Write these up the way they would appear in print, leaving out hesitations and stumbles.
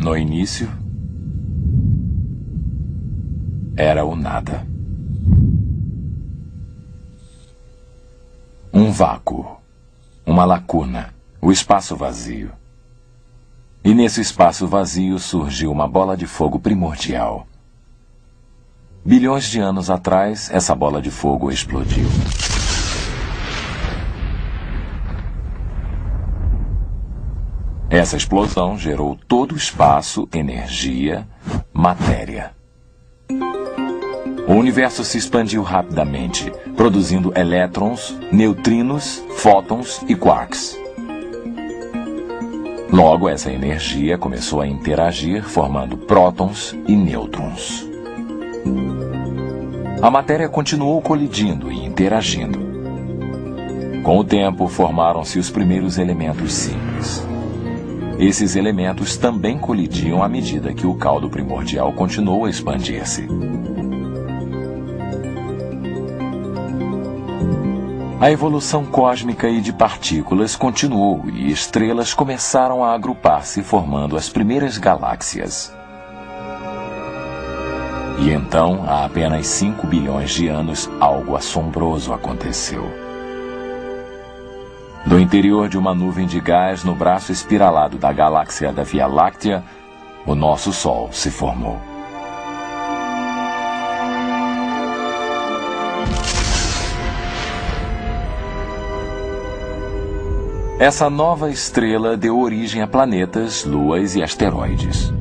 No início, era o nada. Um vácuo, uma lacuna, o espaço vazio. E nesse espaço vazio surgiu uma bola de fogo primordial. Bilhões de anos atrás, essa bola de fogo explodiu. Essa explosão gerou todo o espaço, energia, matéria. O universo se expandiu rapidamente, produzindo elétrons, neutrinos, fótons e quarks. Logo, essa energia começou a interagir, formando prótons e nêutrons. A matéria continuou colidindo e interagindo. Com o tempo, formaram-se os primeiros elementos simples. Esses elementos também colidiam à medida que o caldo primordial continuou a expandir-se. A evolução cósmica e de partículas continuou e estrelas começaram a agrupar-se, formando as primeiras galáxias. E então, há apenas 5 bilhões de anos, algo assombroso aconteceu. Do interior de uma nuvem de gás no braço espiralado da galáxia da Via Láctea, o nosso Sol se formou. Essa nova estrela deu origem a planetas, luas e asteroides.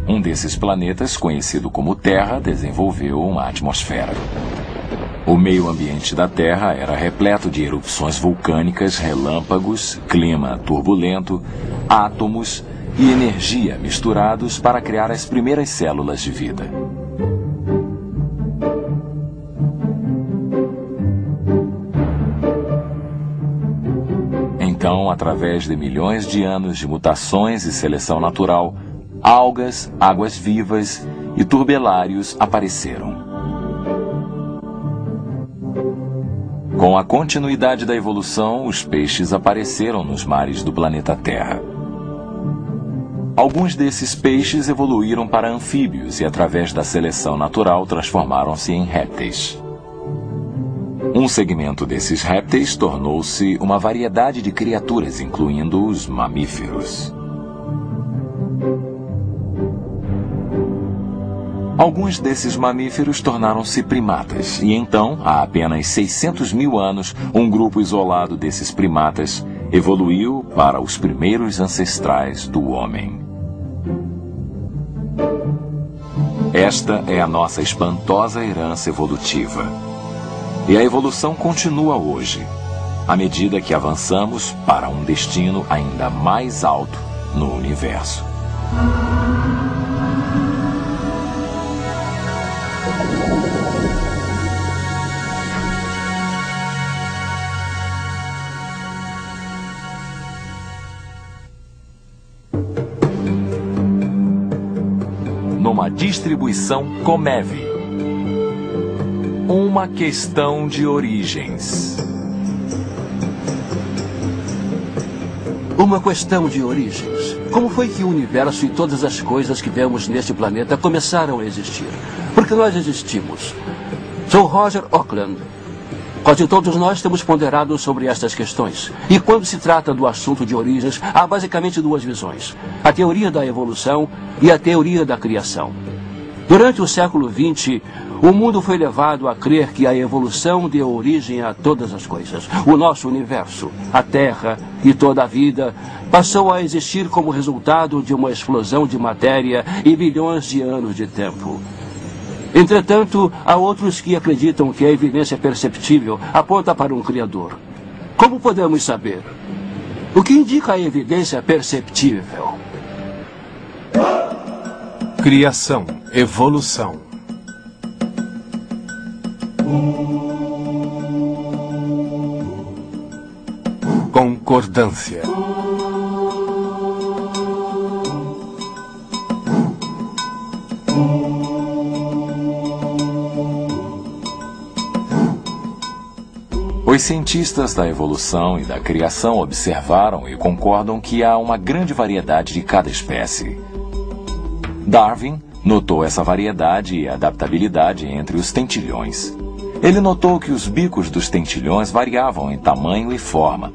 Um desses planetas, conhecido como Terra, desenvolveu uma atmosfera. O meio ambiente da Terra era repleto de erupções vulcânicas, relâmpagos, clima turbulento, átomos e energia misturados para criar as primeiras células de vida. Então, através de milhões de anos de mutações e seleção natural, algas, águas vivas e turbelários apareceram. Com a continuidade da evolução, os peixes apareceram nos mares do planeta Terra. Alguns desses peixes evoluíram para anfíbios e, através da seleção natural, transformaram-se em répteis. Um segmento desses répteis tornou-se uma variedade de criaturas, incluindo os mamíferos. Alguns desses mamíferos tornaram-se primatas, e então, há apenas 600 mil anos, um grupo isolado desses primatas evoluiu para os primeiros ancestrais do homem. Esta é a nossa espantosa herança evolutiva. E a evolução continua hoje, à medida que avançamos para um destino ainda mais alto no universo. Numa distribuição Comev. Uma questão de origens. Uma questão de origens. Como foi que o universo e todas as coisas que vemos neste planeta começaram a existir? Porque nós existimos. Sou Roger Auckland. Quase todos nós temos ponderado sobre estas questões. E quando se trata do assunto de origens, há basicamente duas visões. A teoria da evolução e a teoria da criação. Durante o século XX, o mundo foi levado a crer que a evolução deu origem a todas as coisas. O nosso universo, a Terra e toda a vida passou a existir como resultado de uma explosão de matéria e bilhões de anos de tempo. Entretanto, há outros que acreditam que a evidência perceptível aponta para um Criador. Como podemos saber? O que indica a evidência perceptível? Criação, evolução. Concordância. Os cientistas da evolução e da criação observaram e concordam que há uma grande variedade de cada espécie. Darwin notou essa variedade e adaptabilidade entre os tentilhões. Ele notou que os bicos dos tentilhões variavam em tamanho e forma,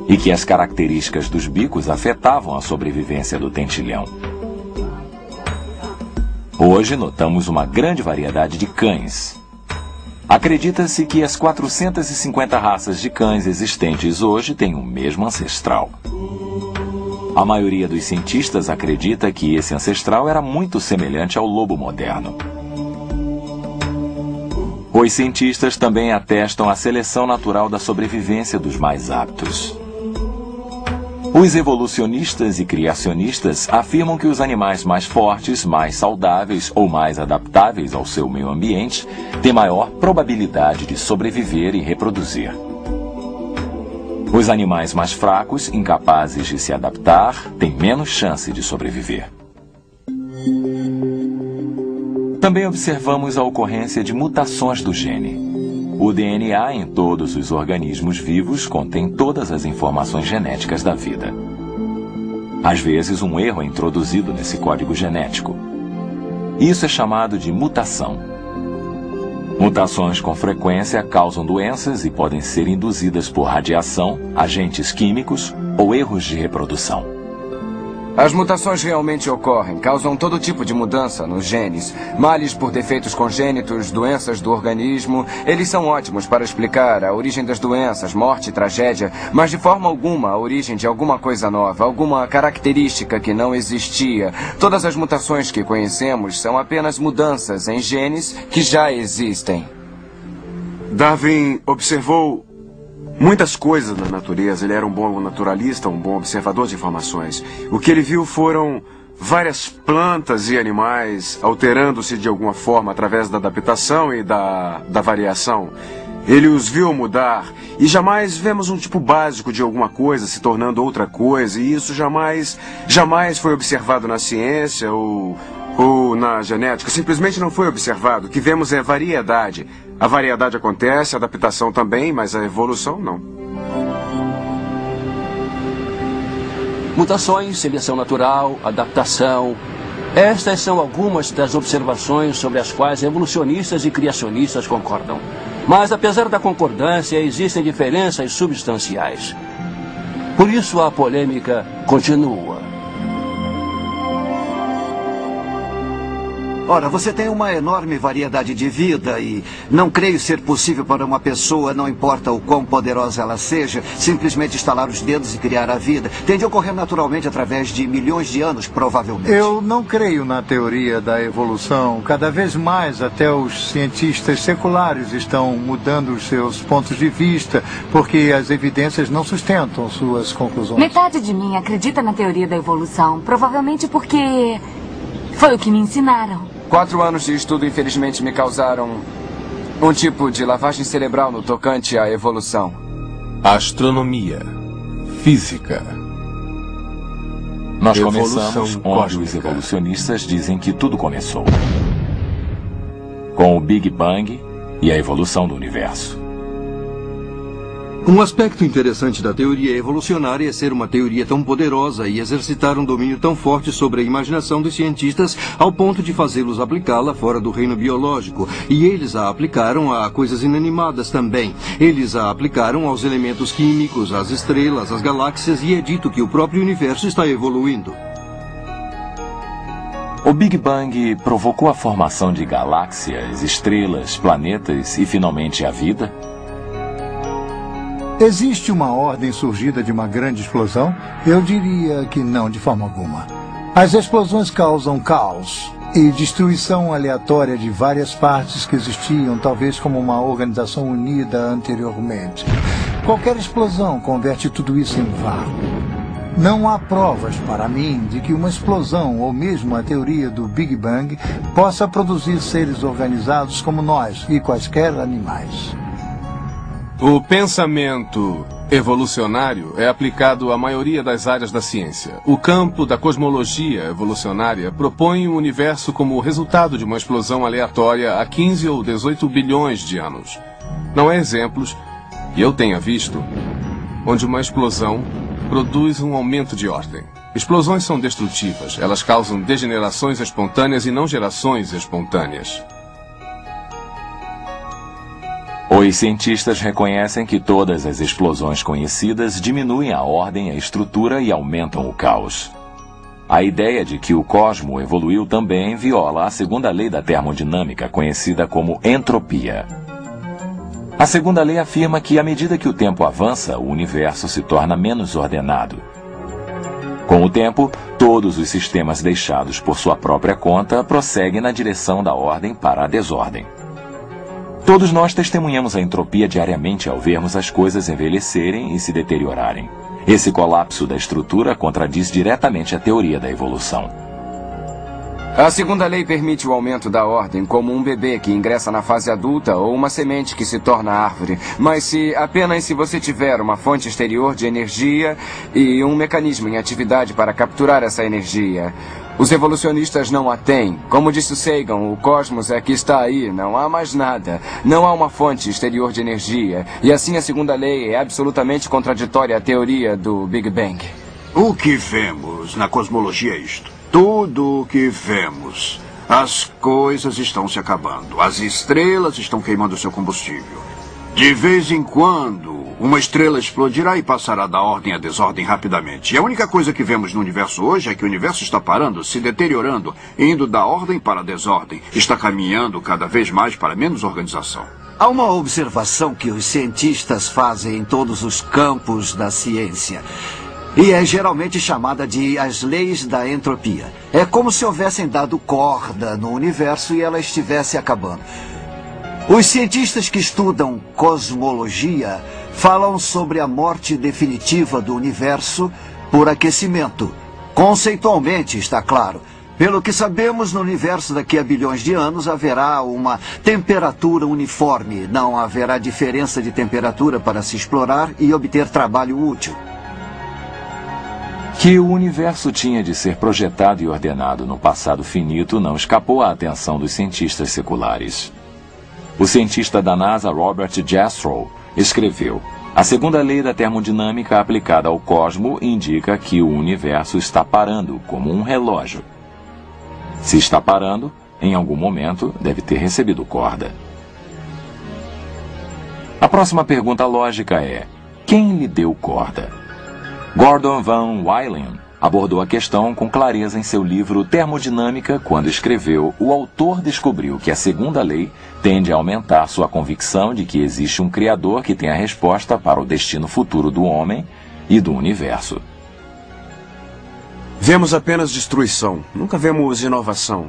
e que as características dos bicos afetavam a sobrevivência do tentilhão. Hoje notamos uma grande variedade de cães. Acredita-se que as 450 raças de cães existentes hoje têm o mesmo ancestral. A maioria dos cientistas acredita que esse ancestral era muito semelhante ao lobo moderno. Os cientistas também atestam a seleção natural da sobrevivência dos mais aptos. Os evolucionistas e criacionistas afirmam que os animais mais fortes, mais saudáveis ou mais adaptáveis ao seu meio ambiente têm maior probabilidade de sobreviver e reproduzir. Os animais mais fracos, incapazes de se adaptar, têm menos chance de sobreviver. Também observamos a ocorrência de mutações do gene. O DNA em todos os organismos vivos contém todas as informações genéticas da vida. Às vezes, um erro é introduzido nesse código genético. Isso é chamado de mutação. Mutações com frequência causam doenças e podem ser induzidas por radiação, agentes químicos ou erros de reprodução. As mutações realmente ocorrem, causam todo tipo de mudança nos genes. Males por defeitos congênitos, doenças do organismo. Eles são ótimos para explicar a origem das doenças, morte e tragédia, mas de forma alguma a origem de alguma coisa nova, alguma característica que não existia. Todas as mutações que conhecemos são apenas mudanças em genes que já existem. Darwin observou muitas coisas na natureza. Ele era um bom naturalista, um bom observador de informações. O que ele viu foram várias plantas e animais alterando-se de alguma forma através da adaptação e da variação. Ele os viu mudar e jamais vemos um tipo básico de alguma coisa se tornando outra coisa, e isso jamais foi observado na ciência ou na genética. Simplesmente não foi observado. O que vemos é variedade. A variedade acontece, a adaptação também, mas a evolução não. Mutações, seleção natural, adaptação. Estas são algumas das observações sobre as quais evolucionistas e criacionistas concordam. Mas, apesar da concordância, existem diferenças substanciais. Por isso, a polêmica continua. Ora, você tem uma enorme variedade de vida e não creio ser possível para uma pessoa, não importa o quão poderosa ela seja, simplesmente estalar os dedos e criar a vida. Tende a ocorrer naturalmente através de milhões de anos, provavelmente. Eu não creio na teoria da evolução. Cada vez mais, até os cientistas seculares estão mudando os seus pontos de vista, porque as evidências não sustentam suas conclusões. Metade de mim acredita na teoria da evolução, provavelmente porque foi o que me ensinaram. 4 anos de estudo, infelizmente, me causaram um tipo de lavagem cerebral no tocante à evolução. Astronomia. Física. Nós Evolução começamos onde cósmica. os evolucionistas dizem que tudo começou. Com o Big Bang e a evolução do universo. Um aspecto interessante da teoria evolucionária é ser uma teoria tão poderosa e exercitar um domínio tão forte sobre a imaginação dos cientistas ao ponto de fazê-los aplicá-la fora do reino biológico. E eles a aplicaram a coisas inanimadas também. Eles a aplicaram aos elementos químicos, às estrelas, às galáxias, e é dito que o próprio universo está evoluindo. O Big Bang provocou a formação de galáxias, estrelas, planetas e finalmente a vida? Existe uma ordem surgida de uma grande explosão? Eu diria que não, de forma alguma. As explosões causam caos e destruição aleatória de várias partes que existiam, talvez como uma organização unida anteriormente. Qualquer explosão converte tudo isso em vácuo. Não há provas, para mim, de que uma explosão, ou mesmo a teoria do Big Bang, possa produzir seres organizados como nós e quaisquer animais. O pensamento evolucionário é aplicado à maioria das áreas da ciência. O campo da cosmologia evolucionária propõe o universo como resultado de uma explosão aleatória há 15 ou 18 bilhões de anos. Não há exemplos, e eu tenha visto, onde uma explosão produz um aumento de ordem. Explosões são destrutivas. Elas causam degenerações espontâneas e não gerações espontâneas. Os cientistas reconhecem que todas as explosões conhecidas diminuem a ordem, a estrutura e aumentam o caos. A ideia de que o cosmo evoluiu também viola a segunda lei da termodinâmica, conhecida como entropia. A segunda lei afirma que, à medida que o tempo avança, o universo se torna menos ordenado. Com o tempo, todos os sistemas deixados por sua própria conta prosseguem na direção da ordem para a desordem. Todos nós testemunhamos a entropia diariamente ao vermos as coisas envelhecerem e se deteriorarem. Esse colapso da estrutura contradiz diretamente a teoria da evolução. A segunda lei permite o aumento da ordem, como um bebê que ingressa na fase adulta ou uma semente que se torna árvore. Mas apenas se você tiver uma fonte exterior de energia e um mecanismo em atividade para capturar essa energia. Os evolucionistas não a têm. Como disse Sagan, o cosmos é que está aí, não há mais nada. Não há uma fonte exterior de energia. E assim a segunda lei é absolutamente contraditória à teoria do Big Bang. O que vemos na cosmologia é isto. Tudo o que vemos. As coisas estão se acabando. As estrelas estão queimando seu combustível. De vez em quando, uma estrela explodirá e passará da ordem à desordem rapidamente. E a única coisa que vemos no universo hoje é que o universo está parando, se deteriorando, indo da ordem para a desordem. Está caminhando cada vez mais para menos organização. Há uma observação que os cientistas fazem em todos os campos da ciência. E é geralmente chamada de as leis da entropia. É como se houvessem dado corda no universo e ela estivesse acabando. Os cientistas que estudam cosmologia falam sobre a morte definitiva do universo por aquecimento. Conceitualmente, está claro. Pelo que sabemos, no universo daqui a bilhões de anos haverá uma temperatura uniforme. Não haverá diferença de temperatura para se explorar e obter trabalho útil. Que o universo tinha de ser projetado e ordenado no passado finito não escapou à atenção dos cientistas seculares. O cientista da NASA, Robert Jastrow, escreveu: a segunda lei da termodinâmica aplicada ao cosmo indica que o universo está parando, como um relógio. Se está parando, em algum momento deve ter recebido corda. A próxima pergunta lógica é: quem lhe deu corda? Gordon Van Wylen abordou a questão com clareza em seu livro Termodinâmica quando escreveu: o autor descobriu que a segunda lei tende a aumentar sua convicção de que existe um Criador que tem a resposta para o destino futuro do homem e do universo. Vemos apenas destruição, nunca vemos inovação.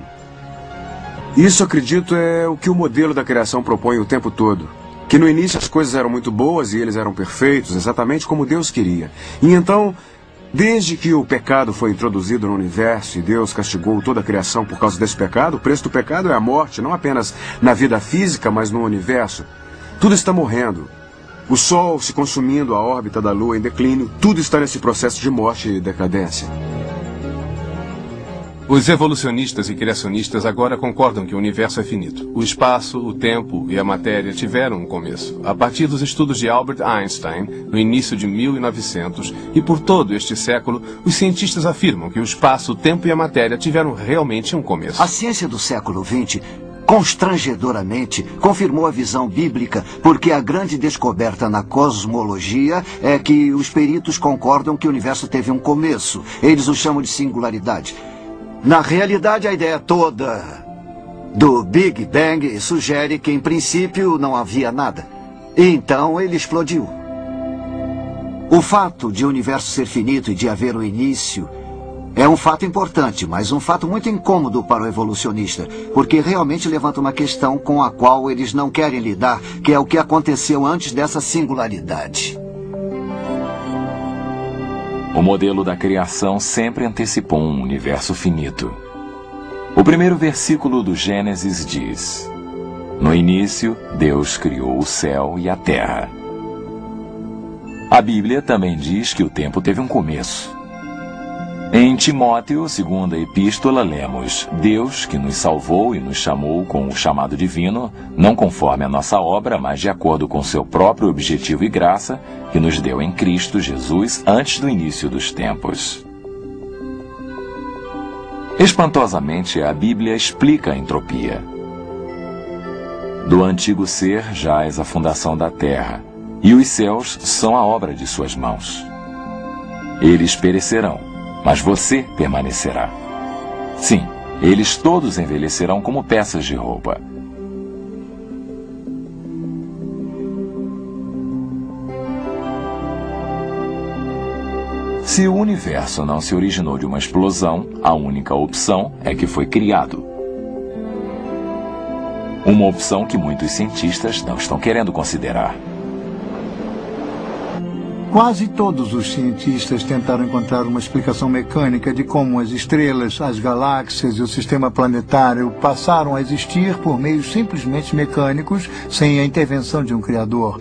Isso, acredito, é o que o modelo da criação propõe o tempo todo. Que no início as coisas eram muito boas e eles eram perfeitos, exatamente como Deus queria. E então, desde que o pecado foi introduzido no universo e Deus castigou toda a criação por causa desse pecado, o preço do pecado é a morte, não apenas na vida física, mas no universo. Tudo está morrendo. O Sol se consumindo, a órbita da Lua em declínio, tudo está nesse processo de morte e decadência. Os evolucionistas e criacionistas agora concordam que o universo é finito. O espaço, o tempo e a matéria tiveram um começo, a partir dos estudos de Albert Einstein, no início de 1900, e por todo este século, os cientistas afirmam que o espaço, o tempo e a matéria tiveram realmente um começo. A ciência do século XX, constrangedoramente, confirmou a visão bíblica, porque a grande descoberta na cosmologia é que os peritos concordam que o universo teve um começo. Eles o chamam de singularidade. Na realidade, a ideia toda do Big Bang sugere que, em princípio, não havia nada. E então ele explodiu. O fato de o universo ser finito e de haver um início é um fato importante, mas um fato muito incômodo para o evolucionista, porque realmente levanta uma questão com a qual eles não querem lidar, que é o que aconteceu antes dessa singularidade. O modelo da criação sempre antecipou um universo finito. O primeiro versículo do Gênesis diz: no início, Deus criou o céu e a terra. A Bíblia também diz que o tempo teve um começo. Em Timóteo, segunda epístola, lemos: Deus, que nos salvou e nos chamou com o chamado divino, não conforme a nossa obra, mas de acordo com seu próprio objetivo e graça, que nos deu em Cristo Jesus antes do início dos tempos. Espantosamente, a Bíblia explica a entropia. Do antigo ser jaz a fundação da terra, e os céus são a obra de suas mãos. Eles perecerão, mas você permanecerá. Sim, eles todos envelhecerão como peças de roupa. Se o universo não se originou de uma explosão, a única opção é que foi criado. Uma opção que muitos cientistas não estão querendo considerar. Quase todos os cientistas tentaram encontrar uma explicação mecânica de como as estrelas, as galáxias e o sistema planetário passaram a existir por meios simplesmente mecânicos, sem a intervenção de um criador.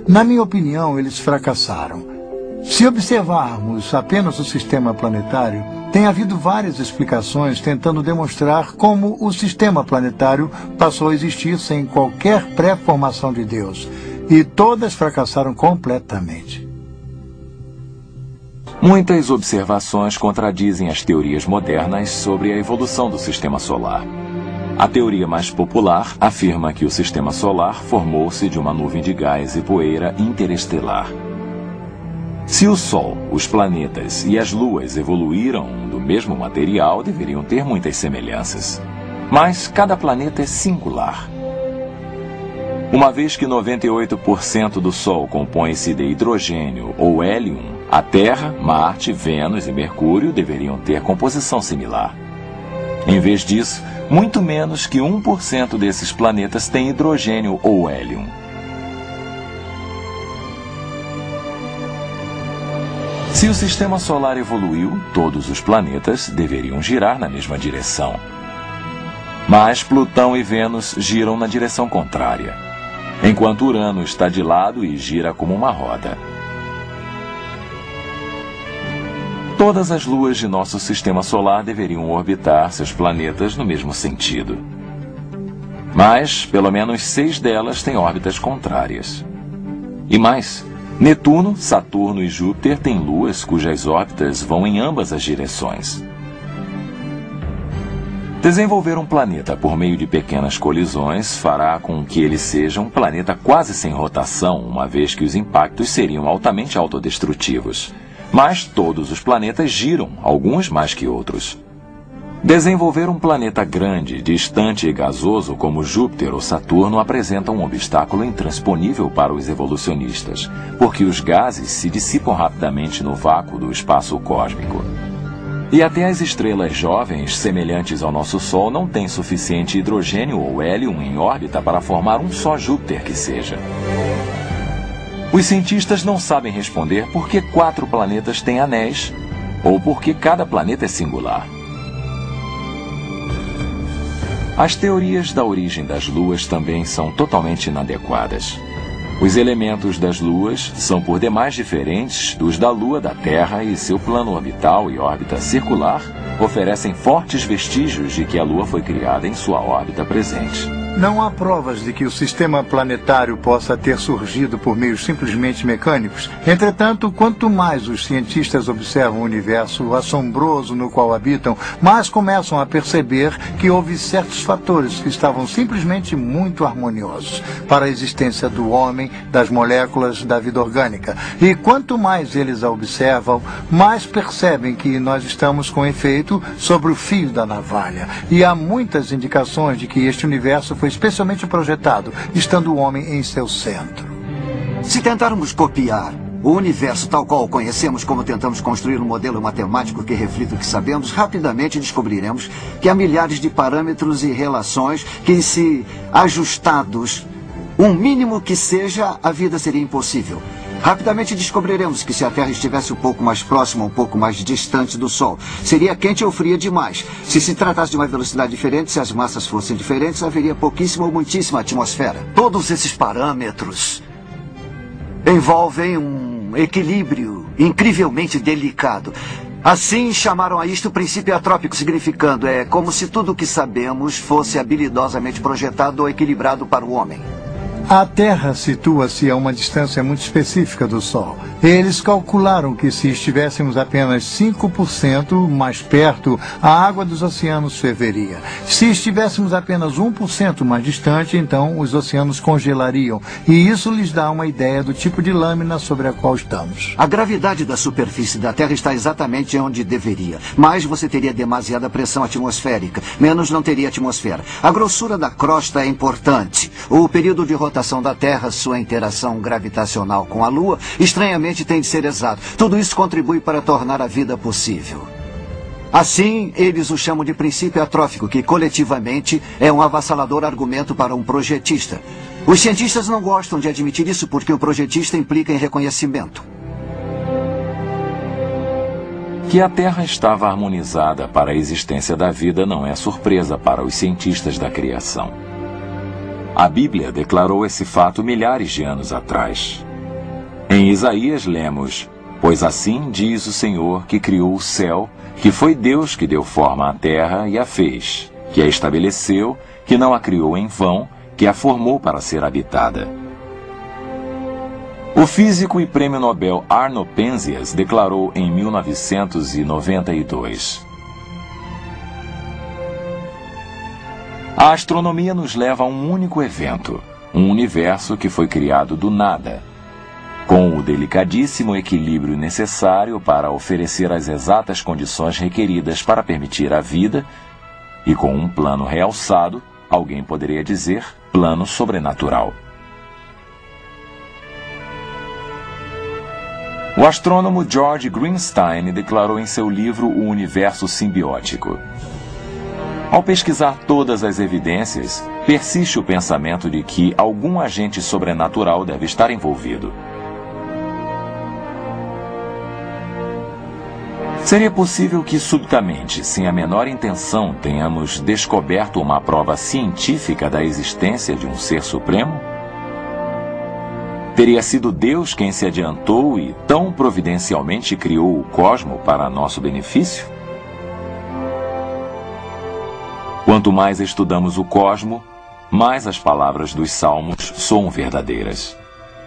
Na minha opinião, eles fracassaram. Se observarmos apenas o sistema planetário, tem havido várias explicações tentando demonstrar como o sistema planetário passou a existir sem qualquer pré-formação de Deus. E todas fracassaram completamente. Muitas observações contradizem as teorias modernas sobre a evolução do sistema solar. A teoria mais popular afirma que o sistema solar formou-se de uma nuvem de gás e poeira interestelar. Se o Sol, os planetas e as luas evoluíram do mesmo material, deveriam ter muitas semelhanças. Mas cada planeta é singular. Uma vez que 98% do Sol compõe-se de hidrogênio ou hélium, a Terra, Marte, Vênus e Mercúrio deveriam ter composição similar. Em vez disso, muito menos que 1% desses planetas tem hidrogênio ou hélium. Se o sistema solar evoluiu, todos os planetas deveriam girar na mesma direção. Mas Plutão e Vênus giram na direção contrária, enquanto Urano está de lado e gira como uma roda. Todas as luas de nosso sistema solar deveriam orbitar seus planetas no mesmo sentido. Mas, pelo menos 6 delas têm órbitas contrárias. E mais, Netuno, Saturno e Júpiter têm luas cujas órbitas vão em ambas as direções. Desenvolver um planeta por meio de pequenas colisões fará com que ele seja um planeta quase sem rotação, uma vez que os impactos seriam altamente autodestrutivos. Mas todos os planetas giram, alguns mais que outros. Desenvolver um planeta grande, distante e gasoso como Júpiter ou Saturno apresenta um obstáculo intransponível para os evolucionistas, porque os gases se dissipam rapidamente no vácuo do espaço cósmico. E até as estrelas jovens, semelhantes ao nosso Sol, não têm suficiente hidrogênio ou hélium em órbita para formar um só Júpiter que seja. Os cientistas não sabem responder por que 4 planetas têm anéis, ou por que cada planeta é singular. As teorias da origem das luas também são totalmente inadequadas. Os elementos das luas são por demais diferentes dos da Lua da Terra e seu plano orbital e órbita circular oferecem fortes vestígios de que a Lua foi criada em sua órbita presente. Não há provas de que o sistema planetário possa ter surgido por meios simplesmente mecânicos. Entretanto, quanto mais os cientistas observam o universo assombroso no qual habitam, mais começam a perceber que houve certos fatores que estavam simplesmente muito harmoniosos para a existência do homem, das moléculas, da vida orgânica. E quanto mais eles a observam, mais percebem que nós estamos com efeito sobre o fio da navalha. E há muitas indicações de que este universo foi especialmente projetado, estando o homem em seu centro. Se tentarmos copiar o universo tal qual o conhecemos, como tentamos construir um modelo matemático que reflita o que sabemos, rapidamente descobriremos que há milhares de parâmetros e relações que, se ajustados, um mínimo que seja, a vida seria impossível. Rapidamente descobriremos que se a Terra estivesse um pouco mais próxima, um pouco mais distante do Sol, seria quente ou fria demais. Se se tratasse de uma velocidade diferente, se as massas fossem diferentes, haveria pouquíssima ou muitíssima atmosfera. Todos esses parâmetros envolvem um equilíbrio incrivelmente delicado. Assim chamaram a isto o princípio atrópico, significando como se tudo o que sabemos fosse habilidosamente projetado ou equilibrado para o homem. A Terra situa-se a uma distância muito específica do Sol. Eles calcularam que se estivéssemos apenas 5% mais perto, a água dos oceanos ferveria. Se estivéssemos apenas 1% mais distante, então os oceanos congelariam. E isso lhes dá uma ideia do tipo de lâmina sobre a qual estamos. A gravidade da superfície da Terra está exatamente onde deveria. Mais você teria demasiada pressão atmosférica, menos não teria atmosfera. A grossura da crosta é importante. O período de rotação da Terra, sua interação gravitacional com a Lua, estranhamente tem de ser exato. Tudo isso contribui para tornar a vida possível. Assim, eles o chamam de princípio atrófico, que coletivamente é um avassalador argumento para um projetista. Os cientistas não gostam de admitir isso porque o projetista implica em reconhecimento. Que a Terra estava harmonizada para a existência da vida não é surpresa para os cientistas da criação. A Bíblia declarou esse fato milhares de anos atrás. Em Isaías lemos: "Pois assim diz o Senhor que criou o céu, que foi Deus que deu forma à terra e a fez, que a estabeleceu, que não a criou em vão, que a formou para ser habitada." O físico e prêmio Nobel Arno Penzias declarou em 1992: "A astronomia nos leva a um único evento, um universo que foi criado do nada, com o delicadíssimo equilíbrio necessário para oferecer as exatas condições requeridas para permitir a vida, e com um plano realçado, alguém poderia dizer, plano sobrenatural." O astrônomo George Greenstein declarou em seu livro O Universo Simbiótico: "Ao pesquisar todas as evidências, persiste o pensamento de que algum agente sobrenatural deve estar envolvido. Seria possível que subitamente, sem a menor intenção, tenhamos descoberto uma prova científica da existência de um ser supremo? Teria sido Deus quem se adiantou e tão providencialmente criou o cosmo para nosso benefício? Quanto mais estudamos o cosmo, mais as palavras dos salmos soam verdadeiras.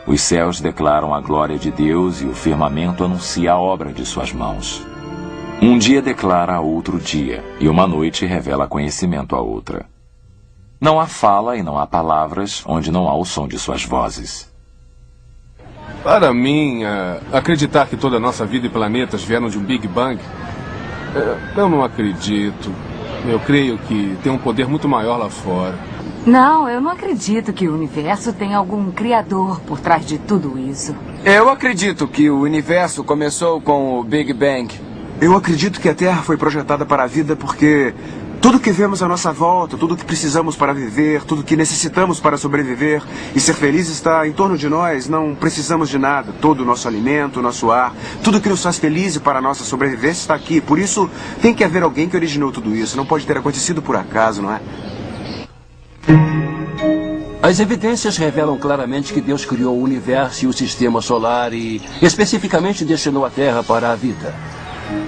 Os céus declaram a glória de Deus e o firmamento anuncia a obra de suas mãos. Um dia declara a outro dia, e uma noite revela conhecimento a outra. Não há fala e não há palavras onde não há o som de suas vozes." Para mim, acreditar que toda a nossa vida e planetas vieram de um Big Bang, eu não acredito. Eu creio que tem um poder muito maior lá fora. Não, eu não acredito que o universo tem algum criador por trás de tudo isso. Eu acredito que o universo começou com o Big Bang. Eu acredito que a Terra foi projetada para a vida porque tudo que vemos à nossa volta, tudo que precisamos para viver, tudo que necessitamos para sobreviver e ser feliz está em torno de nós. Não precisamos de nada. Todo o nosso alimento, o nosso ar, tudo que nos faz felizes para a nossa sobrevivência está aqui. Por isso, tem que haver alguém que originou tudo isso. Não pode ter acontecido por acaso, não é? As evidências revelam claramente que Deus criou o universo e o sistema solar e, especificamente, destinou a Terra para a vida.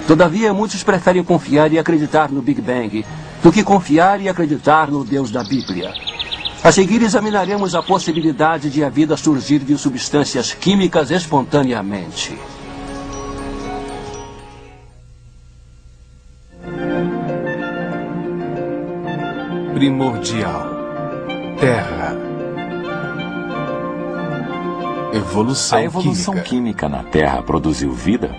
Todavia, muitos preferem confiar e acreditar no Big Bang do que confiar e acreditar no Deus da Bíblia. A seguir, examinaremos a possibilidade de a vida surgir de substâncias químicas espontaneamente. Primordial. Terra. Evolução química. A evolução química na Terra produziu vida?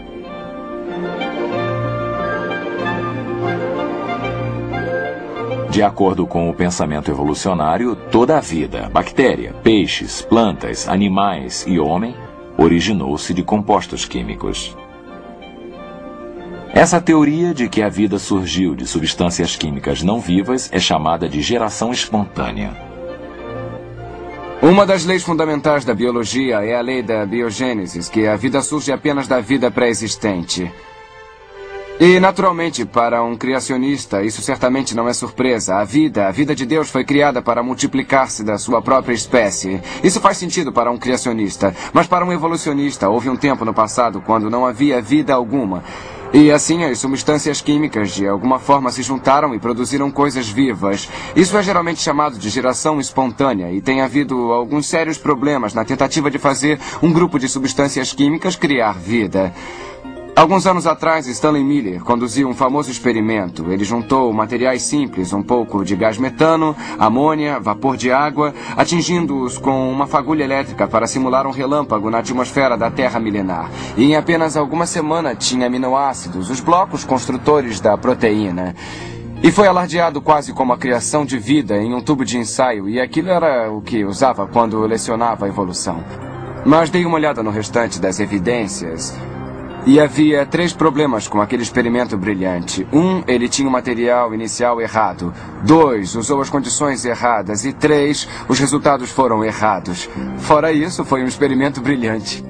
De acordo com o pensamento evolucionário, toda a vida, bactéria, peixes, plantas, animais e homem, originou-se de compostos químicos. Essa teoria de que a vida surgiu de substâncias químicas não vivas é chamada de geração espontânea. Uma das leis fundamentais da biologia é a lei da biogênese, que a vida surge apenas da vida pré-existente. E, naturalmente, para um criacionista, isso certamente não é surpresa. A vida de Deus foi criada para multiplicar-se da sua própria espécie. Isso faz sentido para um criacionista. Mas para um evolucionista, houve um tempo no passado quando não havia vida alguma. E assim as substâncias químicas de alguma forma se juntaram e produziram coisas vivas. Isso é geralmente chamado de geração espontânea e tem havido alguns sérios problemas na tentativa de fazer um grupo de substâncias químicas criar vida. Alguns anos atrás, Stanley Miller conduziu um famoso experimento. Ele juntou materiais simples, um pouco de gás metano, amônia, vapor de água, atingindo-os com uma fagulha elétrica para simular um relâmpago na atmosfera da Terra milenar. E em apenas algumas semanas tinha aminoácidos, os blocos construtores da proteína. E foi alardeado quase como a criação de vida em um tubo de ensaio, e aquilo era o que usava quando lecionava a evolução. Mas dei uma olhada no restante das evidências. E havia 3 problemas com aquele experimento brilhante. 1, ele tinha o material inicial errado. 2, usou as condições erradas. E 3, os resultados foram errados. Fora isso, foi um experimento brilhante.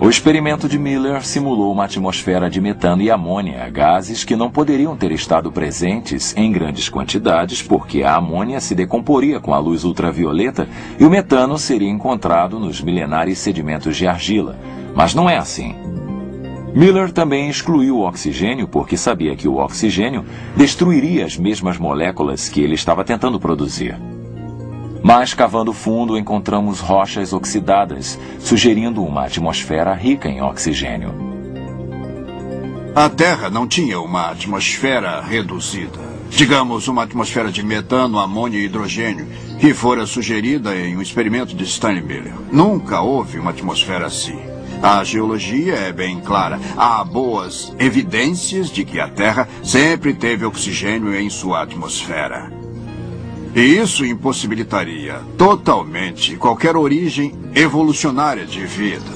O experimento de Miller simulou uma atmosfera de metano e amônia, gases que não poderiam ter estado presentes em grandes quantidades porque a amônia se decomporia com a luz ultravioleta e o metano seria encontrado nos milenares sedimentos de argila. Mas não é assim. Miller também excluiu o oxigênio porque sabia que o oxigênio destruiria as mesmas moléculas que ele estava tentando produzir. Mas, cavando fundo, encontramos rochas oxidadas, sugerindo uma atmosfera rica em oxigênio. A Terra não tinha uma atmosfera reduzida. Digamos, uma atmosfera de metano, amônia e hidrogênio, que fora sugerida em um experimento de Stanley Miller. Nunca houve uma atmosfera assim. A geologia é bem clara. Há boas evidências de que a Terra sempre teve oxigênio em sua atmosfera. E isso impossibilitaria totalmente qualquer origem evolucionária de vida.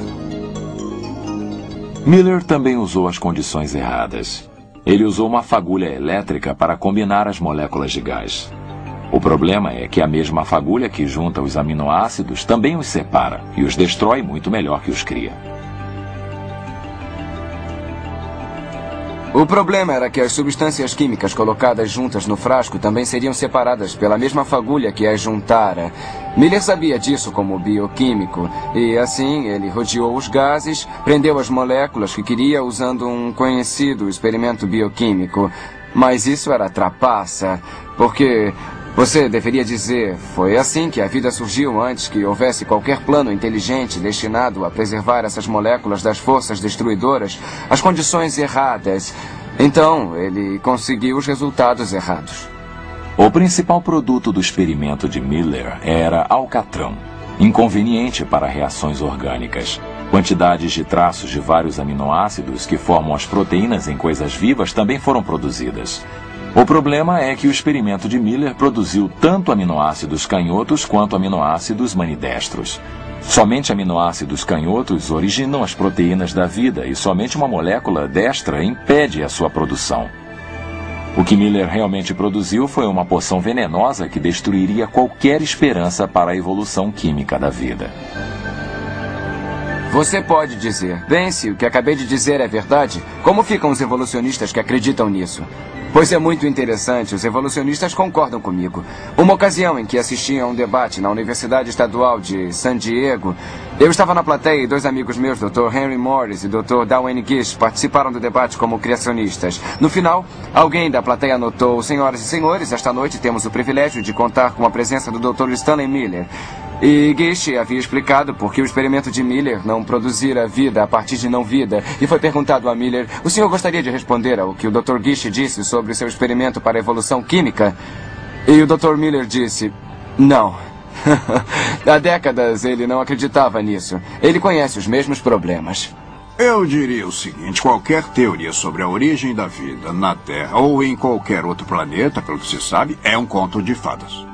Miller também usou as condições erradas. Ele usou uma fagulha elétrica para combinar as moléculas de gás. O problema é que a mesma fagulha que junta os aminoácidos também os separa e os destrói muito melhor que os cria. O problema era que as substâncias químicas colocadas juntas no frasco também seriam separadas pela mesma fagulha que as juntara. Miller sabia disso como bioquímico, e assim ele rodeou os gases, prendeu as moléculas que queria usando um conhecido experimento bioquímico. Mas isso era trapaça, porque você deveria dizer, foi assim que a vida surgiu antes que houvesse qualquer plano inteligente destinado a preservar essas moléculas das forças destruidoras, as condições erradas. Então, ele conseguiu os resultados errados. O principal produto do experimento de Miller era alcatrão, inconveniente para reações orgânicas. Quantidades de traços de vários aminoácidos que formam as proteínas em coisas vivas também foram produzidas. O problema é que o experimento de Miller produziu tanto aminoácidos canhotos quanto aminoácidos manidestros. Somente aminoácidos canhotos originam as proteínas da vida e somente uma molécula destra impede a sua produção. O que Miller realmente produziu foi uma poção venenosa que destruiria qualquer esperança para a evolução química da vida. Você pode dizer, bem, se o que acabei de dizer é verdade, como ficam os evolucionistas que acreditam nisso? Pois é muito interessante, os evolucionistas concordam comigo. Uma ocasião em que assisti a um debate na Universidade Estadual de San Diego, eu estava na plateia e 2 amigos meus, Dr. Henry Morris e Dr. Dwayne Gish, participaram do debate como criacionistas. No final, alguém da plateia anotou, senhoras e senhores, esta noite temos o privilégio de contar com a presença do Dr. Stanley Miller. E Gish havia explicado por que o experimento de Miller não produzira vida a partir de não-vida. E foi perguntado a Miller, o senhor gostaria de responder ao que o Dr. Gish disse sobre o seu experimento para a evolução química? E o Dr. Miller disse, não. Há décadas ele não acreditava nisso. Ele conhece os mesmos problemas. Eu diria o seguinte, qualquer teoria sobre a origem da vida na Terra ou em qualquer outro planeta, pelo que se sabe, é um conto de fadas.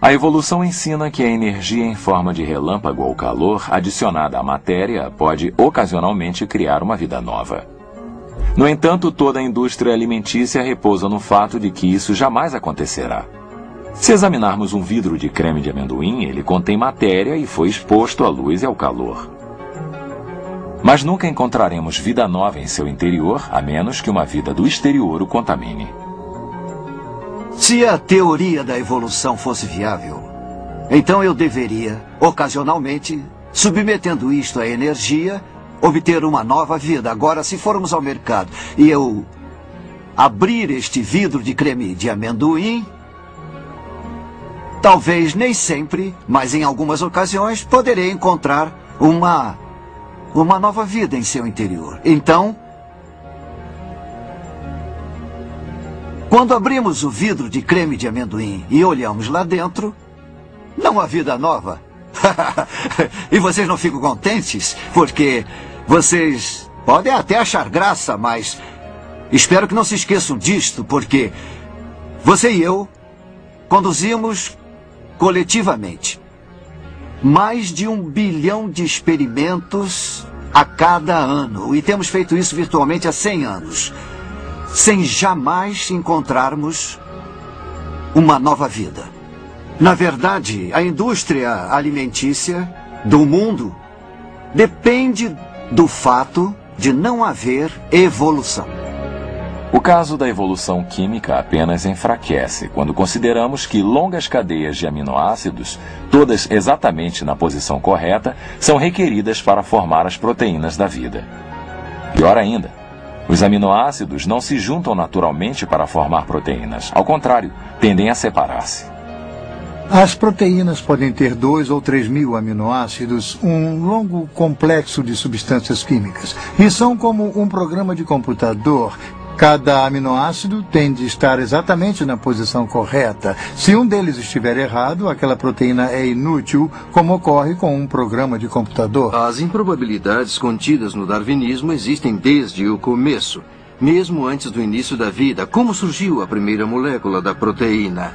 A evolução ensina que a energia em forma de relâmpago ou calor adicionada à matéria pode ocasionalmente criar uma vida nova. No entanto, toda a indústria alimentícia repousa no fato de que isso jamais acontecerá. Se examinarmos um vidro de creme de amendoim, ele contém matéria e foi exposto à luz e ao calor. Mas nunca encontraremos vida nova em seu interior, a menos que uma vida do exterior o contamine. Se a teoria da evolução fosse viável, então eu deveria, ocasionalmente, submetendo isto à energia, obter uma nova vida. Agora, se formos ao mercado e eu abrir este vidro de creme de amendoim, talvez nem sempre, mas em algumas ocasiões, poderei encontrar uma nova vida em seu interior. Então, quando abrimos o vidro de creme de amendoim e olhamos lá dentro, não há vida nova. E vocês não ficam contentes? Porque vocês podem até achar graça, mas espero que não se esqueçam disto, porque você e eu conduzimos coletivamente mais de 1 bilhão de experimentos a cada ano. E temos feito isso virtualmente há 100 anos, sem jamais encontrarmos uma nova vida. Na verdade, a indústria alimentícia do mundo depende do fato de não haver evolução. O caso da evolução química apenas enfraquece quando consideramos que longas cadeias de aminoácidos, todas exatamente na posição correta, são requeridas para formar as proteínas da vida. Pior ainda, os aminoácidos não se juntam naturalmente para formar proteínas. Ao contrário, tendem a separar-se. As proteínas podem ter 2 ou 3 mil aminoácidos, um longo complexo de substâncias químicas, e são como um programa de computador. Cada aminoácido tem de estar exatamente na posição correta. Se um deles estiver errado, aquela proteína é inútil, como ocorre com um programa de computador. As improbabilidades contidas no darwinismo existem desde o começo. Mesmo antes do início da vida, como surgiu a primeira molécula da proteína?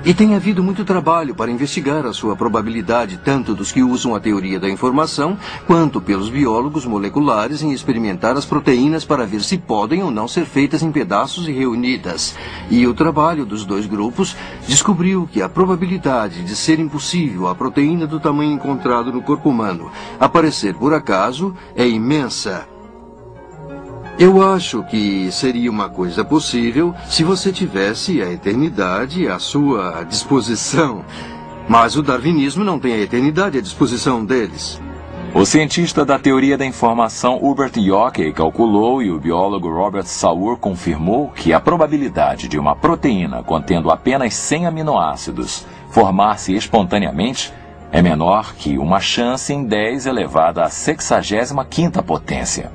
E tem havido muito trabalho para investigar a sua probabilidade, tanto dos que usam a teoria da informação, quanto pelos biólogos moleculares em experimentar as proteínas para ver se podem ou não ser feitas em pedaços e reunidas. E o trabalho dos dois grupos descobriu que a probabilidade de ser impossível a proteína do tamanho encontrado no corpo humano aparecer por acaso é imensa. Eu acho que seria uma coisa possível se você tivesse a eternidade à sua disposição. Mas o darwinismo não tem a eternidade à disposição deles. O cientista da teoria da informação Hubert Yockey calculou e o biólogo Robert Sauer confirmou que a probabilidade de uma proteína contendo apenas 100 aminoácidos formar-se espontaneamente é menor que uma chance em 10 elevada à 65ª potência.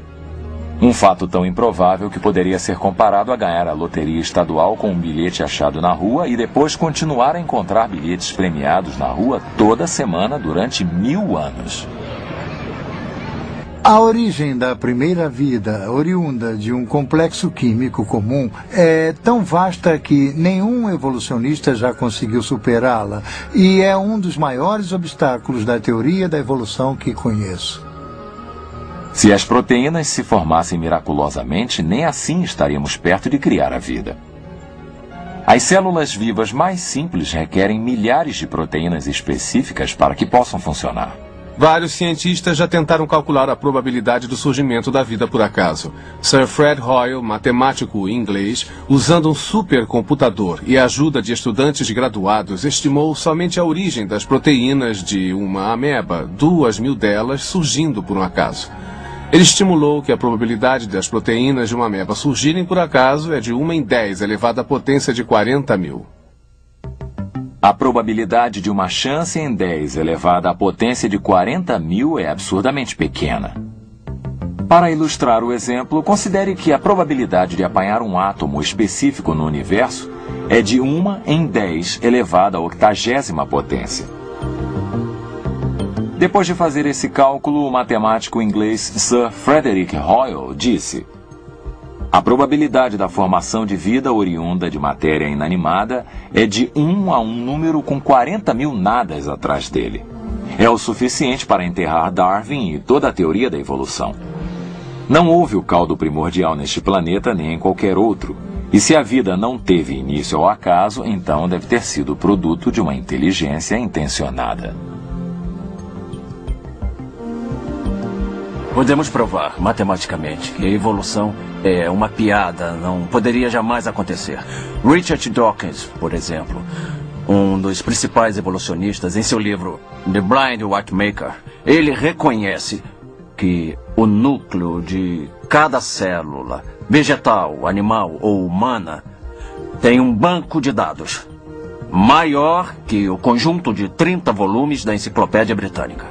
Um fato tão improvável que poderia ser comparado a ganhar a loteria estadual com um bilhete achado na rua e depois continuar a encontrar bilhetes premiados na rua toda semana durante 1000 anos. A origem da primeira vida, oriunda de um complexo químico comum, é tão vasta que nenhum evolucionista já conseguiu superá-la e é um dos maiores obstáculos da teoria da evolução que conheço. Se as proteínas se formassem miraculosamente, nem assim estaríamos perto de criar a vida. As células vivas mais simples requerem milhares de proteínas específicas para que possam funcionar. Vários cientistas já tentaram calcular a probabilidade do surgimento da vida por acaso. Sir Fred Hoyle, matemático inglês, usando um supercomputador e a ajuda de estudantes graduados, estimou somente a origem das proteínas de uma ameba, 2.000 delas surgindo por um acaso. Ele estimulou que a probabilidade das proteínas de uma ameba surgirem por acaso é de 1 em 10, elevada à potência de 40.000. A probabilidade de uma chance em 10 elevada à potência de 40.000 é absurdamente pequena. Para ilustrar o exemplo, considere que a probabilidade de apanhar um átomo específico no universo é de 1 em 10 elevada à 80ª potência. Depois de fazer esse cálculo, o matemático inglês Sir Frederick Hoyle disse: a probabilidade da formação de vida oriunda de matéria inanimada é de 1 a um número com 40.000 nadas atrás dele. É o suficiente para enterrar Darwin e toda a teoria da evolução. Não houve o caldo primordial neste planeta nem em qualquer outro. E se a vida não teve início ao acaso, então deve ter sido produto de uma inteligência intencionada. Podemos provar, matematicamente, que a evolução é uma piada, não poderia jamais acontecer. Richard Dawkins, por exemplo, um dos principais evolucionistas, em seu livro The Blind Watchmaker, ele reconhece que o núcleo de cada célula, vegetal, animal ou humana, tem um banco de dados maior que o conjunto de 30 volumes da Enciclopédia Britânica.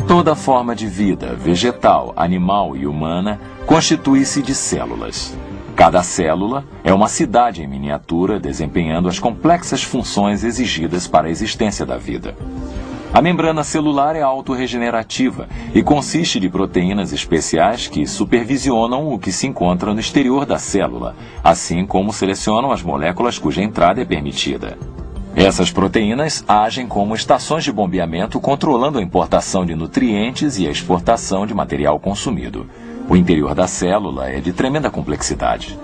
Toda forma de vida, vegetal, animal e humana, constitui-se de células. Cada célula é uma cidade em miniatura desempenhando as complexas funções exigidas para a existência da vida. A membrana celular é autorregenerativa e consiste de proteínas especiais que supervisionam o que se encontra no exterior da célula, assim como selecionam as moléculas cuja entrada é permitida. Essas proteínas agem como estações de bombeamento, controlando a importação de nutrientes e a exportação de material consumido. O interior da célula é de tremenda complexidade.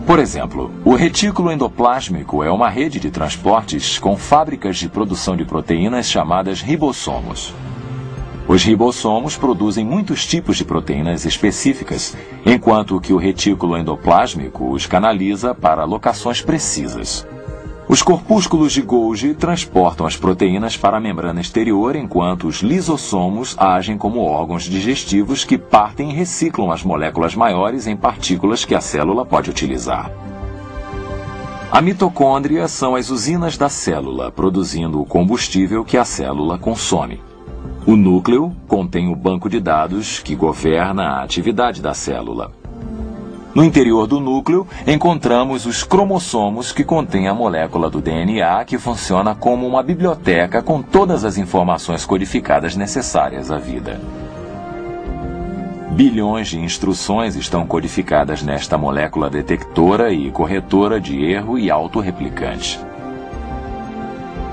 Por exemplo, o retículo endoplásmico é uma rede de transportes com fábricas de produção de proteínas chamadas ribossomos. Os ribossomos produzem muitos tipos de proteínas específicas, enquanto que o retículo endoplásmico os canaliza para locações precisas. Os corpúsculos de Golgi transportam as proteínas para a membrana exterior, enquanto os lisossomos agem como órgãos digestivos que partem e reciclam as moléculas maiores em partículas que a célula pode utilizar. A mitocôndria são as usinas da célula, produzindo o combustível que a célula consome. O núcleo contém o banco de dados que governa a atividade da célula. No interior do núcleo, encontramos os cromossomos, que contêm a molécula do DNA, que funciona como uma biblioteca com todas as informações codificadas necessárias à vida. Bilhões de instruções estão codificadas nesta molécula detectora e corretora de erro e autorreplicante.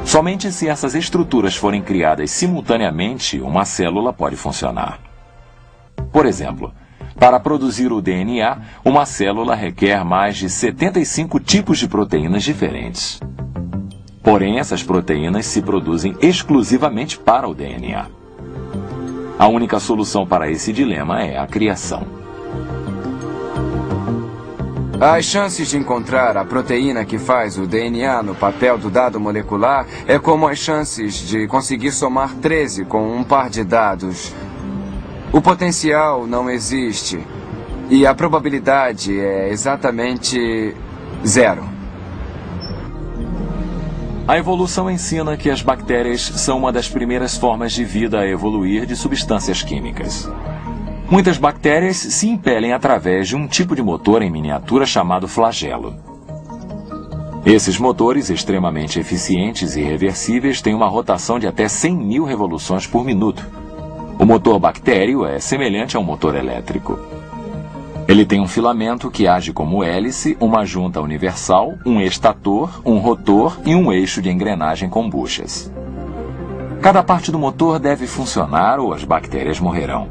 Somente se essas estruturas forem criadas simultaneamente, uma célula pode funcionar. Por exemplo, para produzir o DNA, uma célula requer mais de 75 tipos de proteínas diferentes. Porém, essas proteínas se produzem exclusivamente para o DNA. A única solução para esse dilema é a criação. As chances de encontrar a proteína que faz o DNA no papel do dado molecular é como as chances de conseguir somar 13 com um par de dados. O potencial não existe e a probabilidade é exatamente 0. A evolução ensina que as bactérias são uma das primeiras formas de vida a evoluir de substâncias químicas. Muitas bactérias se impelem através de um tipo de motor em miniatura chamado flagelo. Esses motores extremamente eficientes e reversíveis têm uma rotação de até 100.000 revoluções por minuto. O motor bactério é semelhante a um motor elétrico. Ele tem um filamento que age como hélice, uma junta universal, um estator, um rotor e um eixo de engrenagem com buchas. Cada parte do motor deve funcionar ou as bactérias morrerão.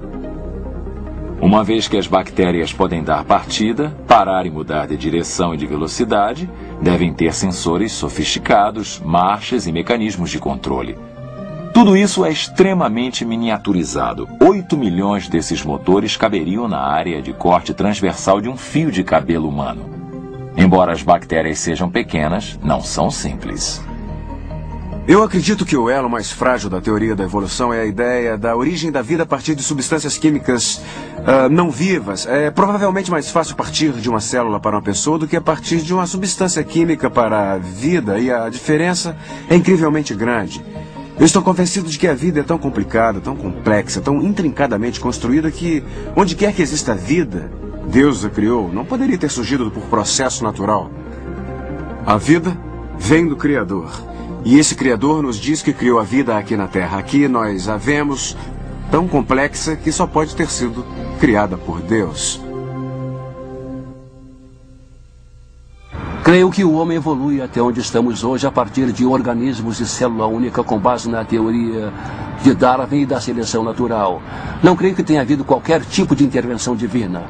Uma vez que as bactérias podem dar partida, parar e mudar de direção e de velocidade, devem ter sensores sofisticados, marchas e mecanismos de controle. Tudo isso é extremamente miniaturizado. 8 milhões desses motores caberiam na área de corte transversal de um fio de cabelo humano. Embora as bactérias sejam pequenas, não são simples. Eu acredito que o elo mais frágil da teoria da evolução é a ideia da origem da vida a partir de substâncias químicas não vivas. É provavelmente mais fácil partir de uma célula para uma pessoa do que a partir de uma substância química para a vida, e a diferença é incrivelmente grande. Eu estou convencido de que a vida é tão complicada, tão complexa, tão intrincadamente construída que, onde quer que exista vida, Deus a criou, não poderia ter surgido por processo natural. A vida vem do Criador. E esse Criador nos diz que criou a vida aqui na Terra. Aqui nós a vemos tão complexa que só pode ter sido criada por Deus. Creio que o homem evolui até onde estamos hoje a partir de organismos de célula única com base na teoria de Darwin e da seleção natural. Não creio que tenha havido qualquer tipo de intervenção divina.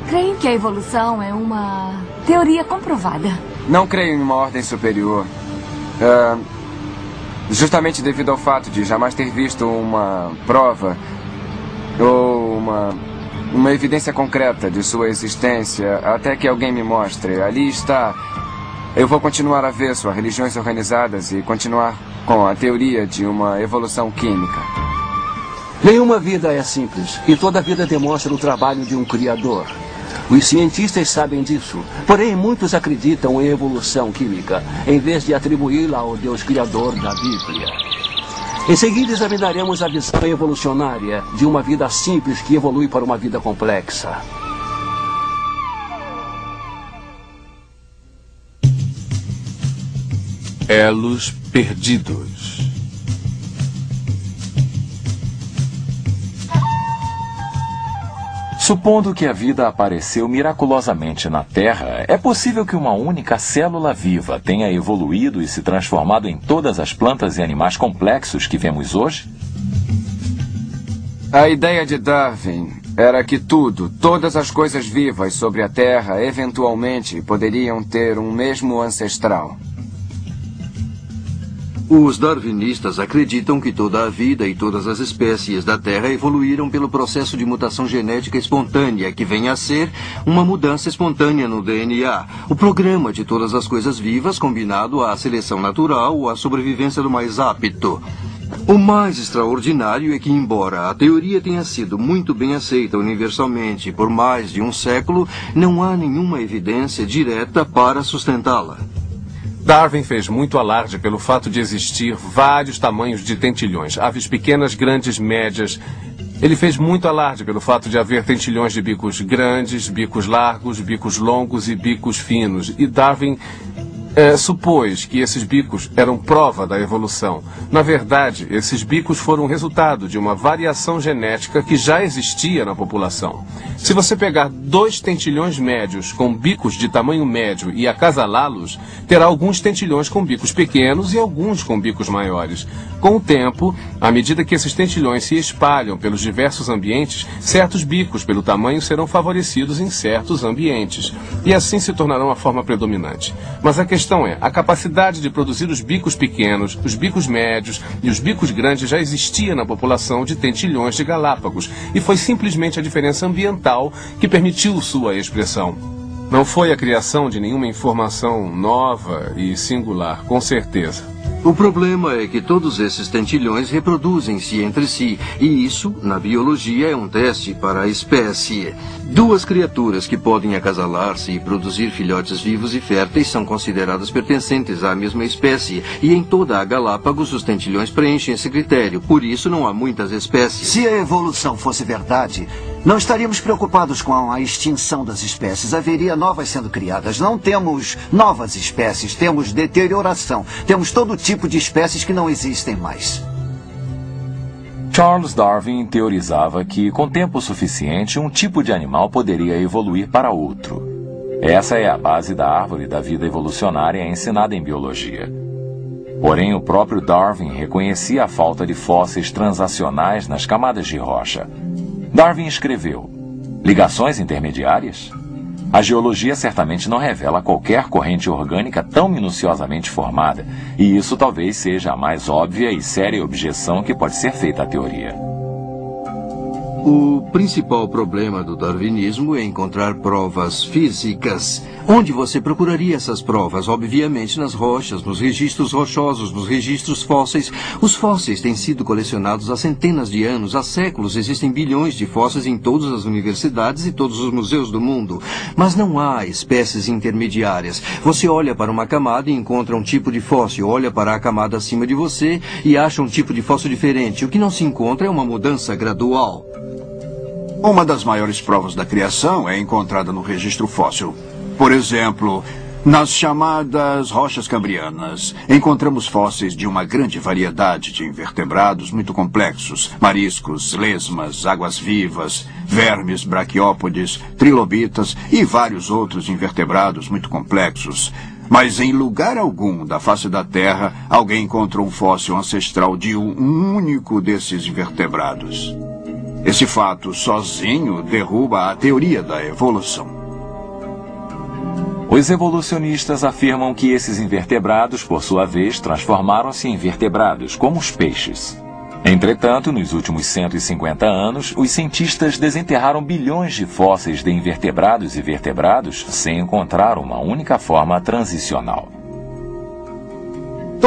Creio que a evolução é uma teoria comprovada. Não creio em uma ordem superior. Justamente devido ao fato de jamais ter visto uma prova ou uma evidência concreta de sua existência, até que alguém me mostre. Ali está. Eu vou continuar avesso a religiões organizadas e continuar com a teoria de uma evolução química. Nenhuma vida é simples, e toda vida demonstra o trabalho de um criador. Os cientistas sabem disso, porém muitos acreditam em evolução química, em vez de atribuí-la ao Deus criador da Bíblia. Em seguida, examinaremos a visão evolucionária de uma vida simples que evolui para uma vida complexa. Elos perdidos. Supondo que a vida apareceu miraculosamente na Terra, é possível que uma única célula viva tenha evoluído e se transformado em todas as plantas e animais complexos que vemos hoje? A ideia de Darwin era que todas as coisas vivas sobre a Terra, eventualmente poderiam ter um mesmo ancestral. Os darwinistas acreditam que toda a vida e todas as espécies da Terra evoluíram pelo processo de mutação genética espontânea, que vem a ser uma mudança espontânea no DNA, o programa de todas as coisas vivas combinado à seleção natural ou à sobrevivência do mais apto. O mais extraordinário é que, embora a teoria tenha sido muito bem aceita universalmente por mais de um século, não há nenhuma evidência direta para sustentá-la. Darwin fez muito alarde pelo fato de existir vários tamanhos de tentilhões, aves pequenas, grandes, médias. Ele fez muito alarde pelo fato de haver tentilhões de bicos grandes, bicos largos, bicos longos e bicos finos. E Darwin supôs que esses bicos eram prova da evolução. Na verdade, esses bicos foram resultado de uma variação genética que já existia na população. Se você pegar 2 tentilhões médios com bicos de tamanho médio e acasalá-los, terá alguns tentilhões com bicos pequenos e alguns com bicos maiores. Com o tempo, à medida que esses tentilhões se espalham pelos diversos ambientes, certos bicos pelo tamanho serão favorecidos em certos ambientes, e assim se tornarão a forma predominante. Mas a questão é, a capacidade de produzir os bicos pequenos, os bicos médios e os bicos grandes já existia na população de tentilhões de Galápagos, e foi simplesmente a diferença ambiental que permitiu sua expressão. Não foi a criação de nenhuma informação nova e singular, com certeza. O problema é que todos esses tentilhões reproduzem-se entre si, e isso, na biologia, é um teste para a espécie. 2 criaturas que podem acasalar-se e produzir filhotes vivos e férteis são consideradas pertencentes à mesma espécie, e em toda a Galápagos os tentilhões preenchem esse critério, por isso não há muitas espécies. Se a evolução fosse verdade, não estaríamos preocupados com a extinção das espécies. Haveria novas sendo criadas. Não temos novas espécies, temos deterioração. Temos todo tipo de espécies que não existem mais. Charles Darwin teorizava que, com tempo suficiente, um tipo de animal poderia evoluir para outro. Essa é a base da árvore da vida evolucionária ensinada em biologia. Porém, o próprio Darwin reconhecia a falta de fósseis transacionais nas camadas de rocha. Darwin escreveu: ligações intermediárias? A geologia certamente não revela qualquer corrente orgânica tão minuciosamente formada, e isso talvez seja a mais óbvia e séria objeção que pode ser feita à teoria. O principal problema do darwinismo é encontrar provas físicas. Onde você procuraria essas provas? Obviamente nas rochas, nos registros rochosos, nos registros fósseis. Os fósseis têm sido colecionados há centenas de anos, há séculos. Existem bilhões de fósseis em todas as universidades e todos os museus do mundo. Mas não há espécies intermediárias. Você olha para uma camada e encontra um tipo de fóssil, olha para a camada acima de você e acha um tipo de fóssil diferente. O que não se encontra é uma mudança gradual. Uma das maiores provas da criação é encontrada no registro fóssil. Por exemplo, nas chamadas rochas cambrianas, encontramos fósseis de uma grande variedade de invertebrados muito complexos: mariscos, lesmas, águas-vivas, vermes, braquiópodes, trilobitas e vários outros invertebrados muito complexos. Mas em lugar algum da face da Terra, alguém encontrou um fóssil ancestral de um único desses invertebrados. Esse fato sozinho derruba a teoria da evolução. Os evolucionistas afirmam que esses invertebrados, por sua vez, transformaram-se em vertebrados, como os peixes. Entretanto, nos últimos 150 anos, os cientistas desenterraram bilhões de fósseis de invertebrados e vertebrados sem encontrar uma única forma transicional.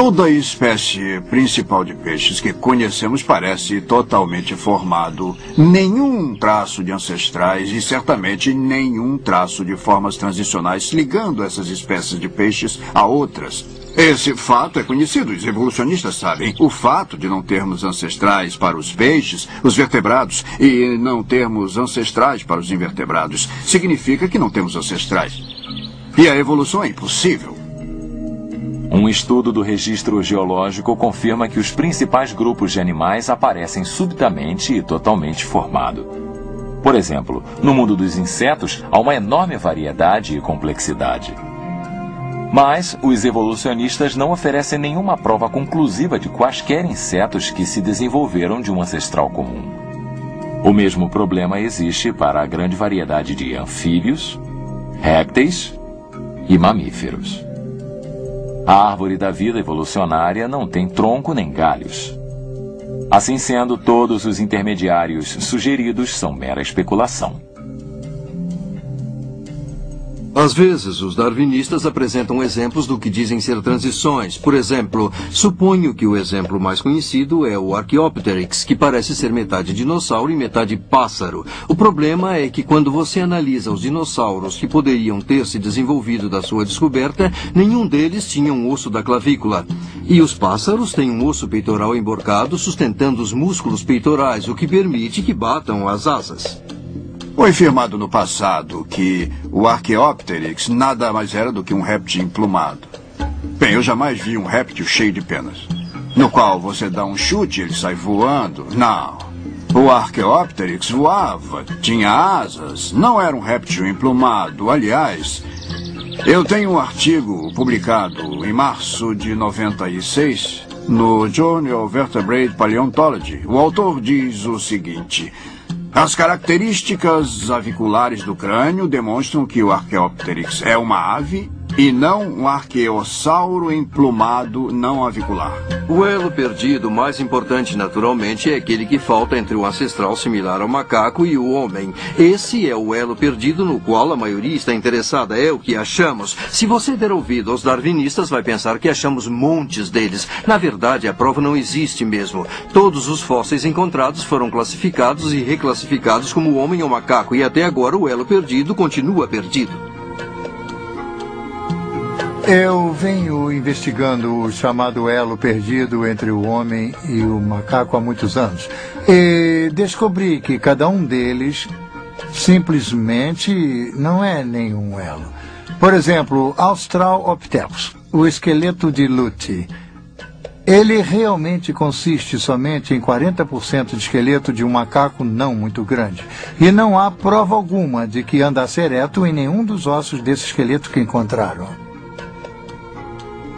Toda a espécie principal de peixes que conhecemos parece totalmente formado. Nenhum traço de ancestrais e certamente nenhum traço de formas transicionais ligando essas espécies de peixes a outras. Esse fato é conhecido, os evolucionistas sabem. O fato de não termos ancestrais para os peixes, os vertebrados, e não termos ancestrais para os invertebrados, significa que não temos ancestrais. E a evolução é impossível. Um estudo do registro geológico confirma que os principais grupos de animais aparecem subitamente e totalmente formados. Por exemplo, no mundo dos insetos, há uma enorme variedade e complexidade. Mas os evolucionistas não oferecem nenhuma prova conclusiva de quaisquer insetos que se desenvolveram de um ancestral comum. O mesmo problema existe para a grande variedade de anfíbios, répteis e mamíferos. A árvore da vida evolucionária não tem tronco nem galhos. Assim sendo, todos os intermediários sugeridos são mera especulação. Às vezes, os darwinistas apresentam exemplos do que dizem ser transições. Por exemplo, suponho que o exemplo mais conhecido é o Archaeopteryx, que parece ser metade dinossauro e metade pássaro. O problema é que quando você analisa os dinossauros que poderiam ter se desenvolvido da sua descoberta, nenhum deles tinha um osso da clavícula. E os pássaros têm um osso peitoral emborcado sustentando os músculos peitorais, o que permite que batam as asas. Foi afirmado no passado que o Archaeopteryx nada mais era do que um réptil emplumado. Bem, eu jamais vi um réptil cheio de penas, no qual você dá um chute e ele sai voando. Não. O Archaeopteryx voava, tinha asas, não era um réptil emplumado. Aliás, eu tenho um artigo publicado em março de 96 no Journal of Vertebrate Paleontology. O autor diz o seguinte: as características aviculares do crânio demonstram que o Archaeopteryx é uma ave e não um arqueossauro emplumado não avicular. O elo perdido mais importante naturalmente é aquele que falta entre o ancestral similar ao macaco e o homem. Esse é o elo perdido no qual a maioria está interessada, é o que achamos. Se você der ouvido aos darwinistas, vai pensar que achamos montes deles. Na verdade, a prova não existe mesmo. Todos os fósseis encontrados foram classificados e reclassificados como homem ou macaco, e até agora o elo perdido continua perdido. Eu venho investigando o chamado elo perdido entre o homem e o macaco há muitos anos. E descobri que cada um deles simplesmente não é nenhum elo. Por exemplo, Australopithecus, o esqueleto de Luthi. Ele realmente consiste somente em 40% de esqueleto de um macaco não muito grande. E não há prova alguma de que andasse ereto em nenhum dos ossos desse esqueleto que encontraram.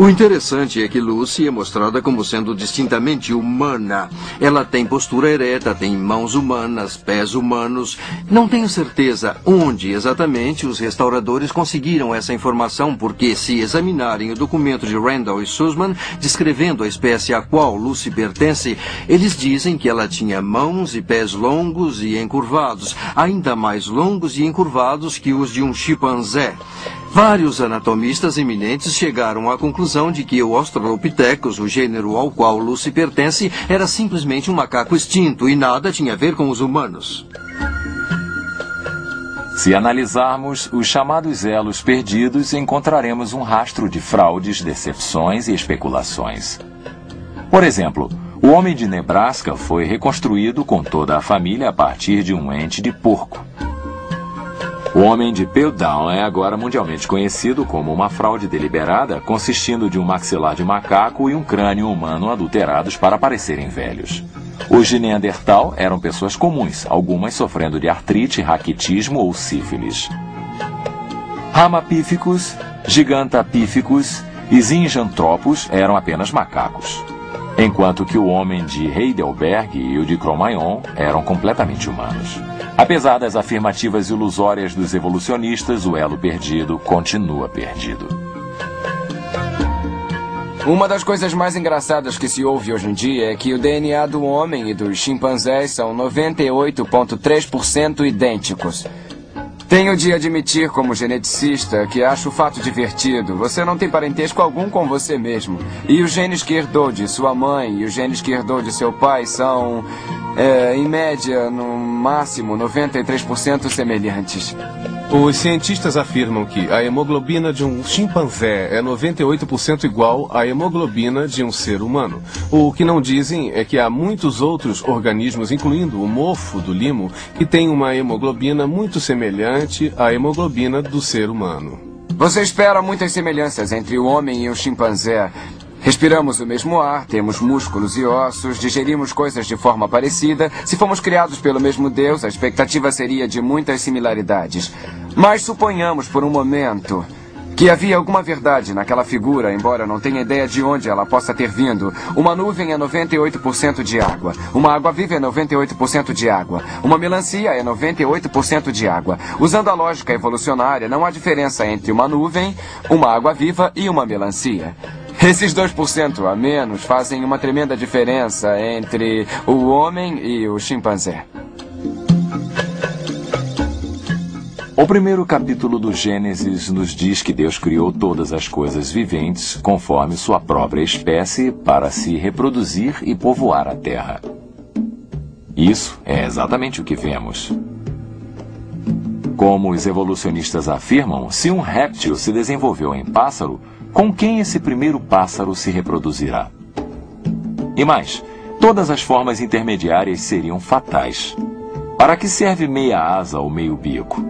O interessante é que Lucy é mostrada como sendo distintamente humana. Ela tem postura ereta, tem mãos humanas, pés humanos. Não tenho certeza onde exatamente os restauradores conseguiram essa informação, porque se examinarem o documento de Randall e Sussman, descrevendo a espécie a qual Lucy pertence, eles dizem que ela tinha mãos e pés longos e encurvados, ainda mais longos e encurvados que os de um chimpanzé. Vários anatomistas eminentes chegaram à conclusão de que o Australopithecus, o gênero ao qual Lucy pertence, era simplesmente um macaco extinto e nada tinha a ver com os humanos. Se analisarmos os chamados elos perdidos, encontraremos um rastro de fraudes, decepções e especulações. Por exemplo, o homem de Nebraska foi reconstruído com toda a família a partir de um ente de porco. O homem de Piltdown é agora mundialmente conhecido como uma fraude deliberada, consistindo de um maxilar de macaco e um crânio humano adulterados para parecerem velhos. Os de Neandertal eram pessoas comuns, algumas sofrendo de artrite, raquitismo ou sífilis. Ramapithecus, Gigantopithecus e Zinjanthropus eram apenas macacos, enquanto que o homem de Heidelberg e o de Cro-Magnon eram completamente humanos. Apesar das afirmativas ilusórias dos evolucionistas, o elo perdido continua perdido. Uma das coisas mais engraçadas que se ouve hoje em dia é que o DNA do homem e dos chimpanzés são 98,3% idênticos. Tenho de admitir, como geneticista, que acho o fato divertido. Você não tem parentesco algum com você mesmo. E os genes que herdou de sua mãe e os genes que herdou de seu pai são, em média, no máximo, 93% semelhantes. Os cientistas afirmam que a hemoglobina de um chimpanzé é 98% igual à hemoglobina de um ser humano. O que não dizem é que há muitos outros organismos, incluindo o mofo do limo, que têm uma hemoglobina muito semelhante à hemoglobina do ser humano. Você espera muitas semelhanças entre o homem e o chimpanzé. Respiramos o mesmo ar, temos músculos e ossos, digerimos coisas de forma parecida. Se fomos criados pelo mesmo Deus, a expectativa seria de muitas similaridades. Mas suponhamos por um momento que havia alguma verdade naquela figura, embora não tenha ideia de onde ela possa ter vindo. Uma nuvem é 98% de água. Uma água-viva é 98% de água. Uma melancia é 98% de água. Usando a lógica evolucionária, não há diferença entre uma nuvem, uma água-viva e uma melancia. Esses 2% a menos fazem uma tremenda diferença entre o homem e o chimpanzé. O primeiro capítulo do Gênesis nos diz que Deus criou todas as coisas viventes conforme sua própria espécie para se reproduzir e povoar a terra. Isso é exatamente o que vemos. Como os evolucionistas afirmam, se um réptil se desenvolveu em pássaro, com quem esse primeiro pássaro se reproduzirá? E mais, todas as formas intermediárias seriam fatais. Para que serve meia asa ou meio bico?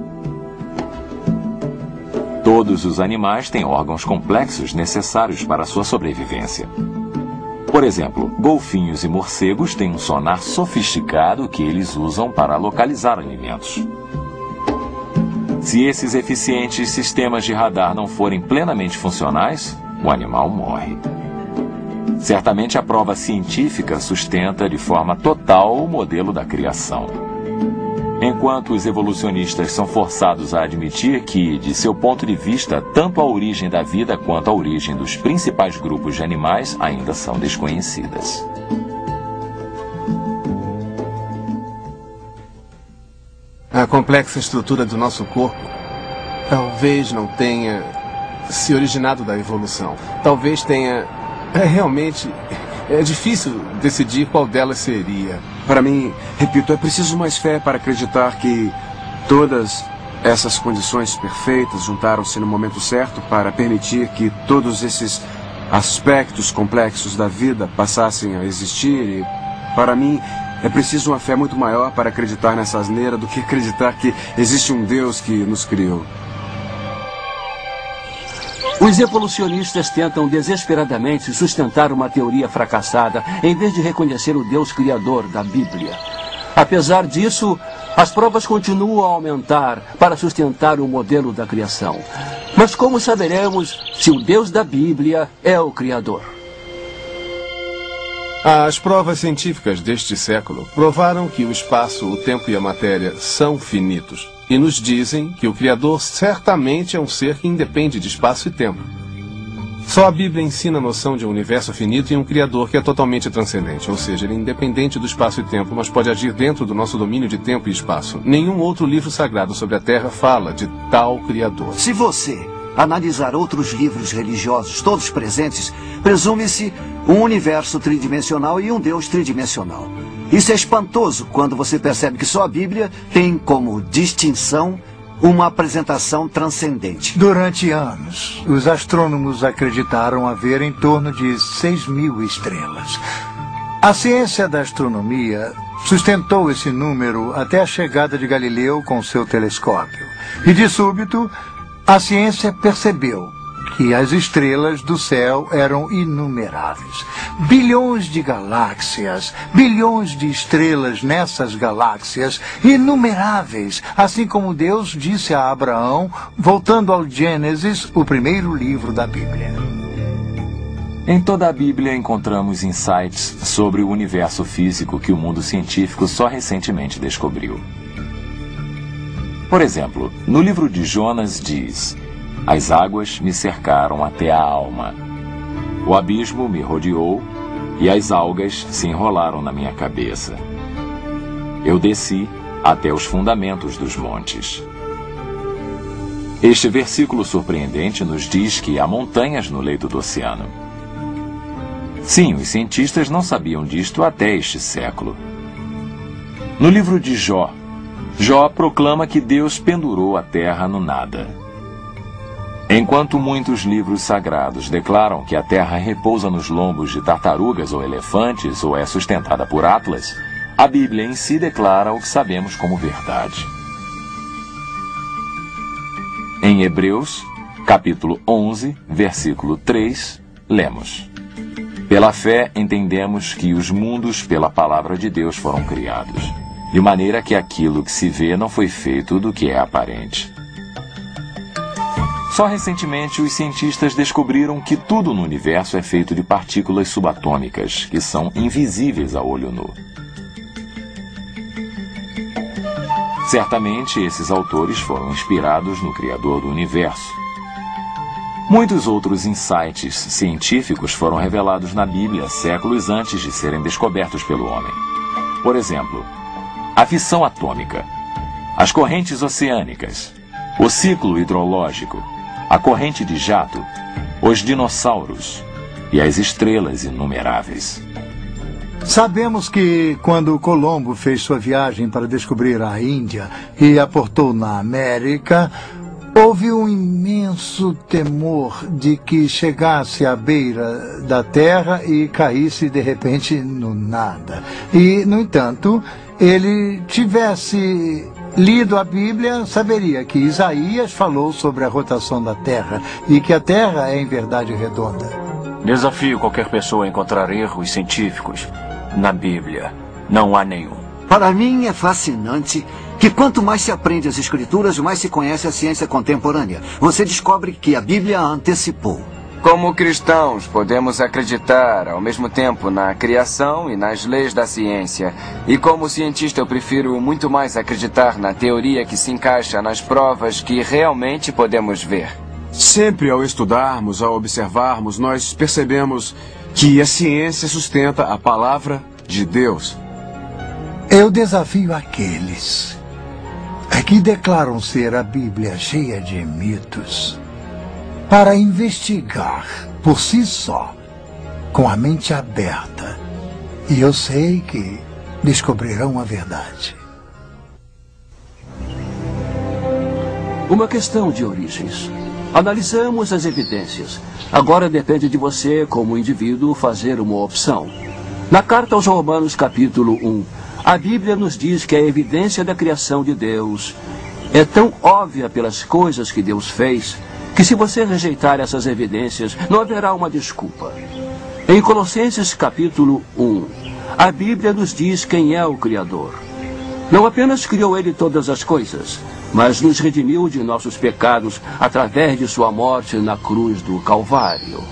Todos os animais têm órgãos complexos necessários para sua sobrevivência. Por exemplo, golfinhos e morcegos têm um sonar sofisticado que eles usam para localizar alimentos. Se esses eficientes sistemas de radar não forem plenamente funcionais, o animal morre. Certamente a prova científica sustenta de forma total o modelo da criação. Enquanto os evolucionistas são forçados a admitir que, de seu ponto de vista, tanto a origem da vida quanto a origem dos principais grupos de animais ainda são desconhecidas. A complexa estrutura do nosso corpo talvez não tenha se originado da evolução. Talvez tenha... realmente, é difícil decidir qual delas seria. Para mim, repito, é preciso mais fé para acreditar que todas essas condições perfeitas juntaram-se no momento certo para permitir que todos esses aspectos complexos da vida passassem a existir. E, para mim, é preciso uma fé muito maior para acreditar nessa asneira do que acreditar que existe um Deus que nos criou. Os evolucionistas tentam desesperadamente sustentar uma teoria fracassada, em vez de reconhecer o Deus criador da Bíblia. Apesar disso, as provas continuam a aumentar para sustentar o modelo da criação. Mas como saberemos se o Deus da Bíblia é o criador? As provas científicas deste século provaram que o espaço, o tempo e a matéria são finitos. E nos dizem que o Criador certamente é um ser que independe de espaço e tempo. Só a Bíblia ensina a noção de um universo finito e um Criador que é totalmente transcendente, ou seja, ele é independente do espaço e tempo, mas pode agir dentro do nosso domínio de tempo e espaço. Nenhum outro livro sagrado sobre a Terra fala de tal Criador. Se você analisar outros livros religiosos, todos presentes, presume-se um universo tridimensional e um Deus tridimensional. Isso é espantoso quando você percebe que só a Bíblia tem como distinção uma apresentação transcendente. Durante anos, os astrônomos acreditaram haver em torno de 6.000 estrelas. A ciência da astronomia sustentou esse número até a chegada de Galileu com seu telescópio. E de súbito, a ciência percebeu que as estrelas do céu eram inumeráveis. Bilhões de galáxias, bilhões de estrelas nessas galáxias, inumeráveis, assim como Deus disse a Abraão, voltando ao Gênesis, o primeiro livro da Bíblia. Em toda a Bíblia encontramos insights sobre o universo físico que o mundo científico só recentemente descobriu. Por exemplo, no livro de Jonas diz: as águas me cercaram até a alma. O abismo me rodeou e as algas se enrolaram na minha cabeça. Eu desci até os fundamentos dos montes. Este versículo surpreendente nos diz que há montanhas no leito do oceano. Sim, os cientistas não sabiam disto até este século. No livro de Jó, Jó proclama que Deus pendurou a terra no nada. Enquanto muitos livros sagrados declaram que a terra repousa nos lombos de tartarugas ou elefantes ou é sustentada por Atlas, a Bíblia em si declara o que sabemos como verdade. Em Hebreus, capítulo 11, versículo 3, lemos: Pela fé entendemos que os mundos pela palavra de Deus foram criados, de maneira que aquilo que se vê não foi feito do que é aparente. Só recentemente os cientistas descobriram que tudo no universo é feito de partículas subatômicas, que são invisíveis a olho nu. Certamente esses autores foram inspirados no Criador do Universo. Muitos outros insights científicos foram revelados na Bíblia séculos antes de serem descobertos pelo homem. Por exemplo, a fissão atômica, as correntes oceânicas, o ciclo hidrológico, a corrente de jato, os dinossauros e as estrelas inumeráveis. Sabemos que quando Colombo fez sua viagem para descobrir a Índia e aportou na América, houve um imenso temor de que chegasse à beira da terra e caísse de repente no nada. E, no entanto, ele tivesse lido a Bíblia, saberia que Isaías falou sobre a rotação da terra e que a terra é em verdade redonda. Desafio qualquer pessoa a encontrar erros científicos na Bíblia. Não há nenhum. Para mim é fascinante que quanto mais se aprende as Escrituras, mais se conhece a ciência contemporânea. Você descobre que a Bíblia a antecipou. Como cristãos, podemos acreditar ao mesmo tempo na criação e nas leis da ciência. E como cientista, eu prefiro muito mais acreditar na teoria que se encaixa nas provas que realmente podemos ver. Sempre ao estudarmos, ao observarmos, nós percebemos que a ciência sustenta a palavra de Deus. Eu desafio aqueles que declaram ser a Bíblia cheia de mitos para investigar por si só, com a mente aberta. E eu sei que descobrirão a verdade. Uma questão de origens. Analisamos as evidências. Agora depende de você, como indivíduo, fazer uma opção. Na carta aos Romanos, capítulo 1, a Bíblia nos diz que a evidência da criação de Deus é tão óbvia pelas coisas que Deus fez, que se você rejeitar essas evidências, não haverá uma desculpa. Em Colossenses, capítulo 1, a Bíblia nos diz quem é o Criador. Não apenas criou Ele todas as coisas, mas nos redimiu de nossos pecados através de sua morte na cruz do Calvário.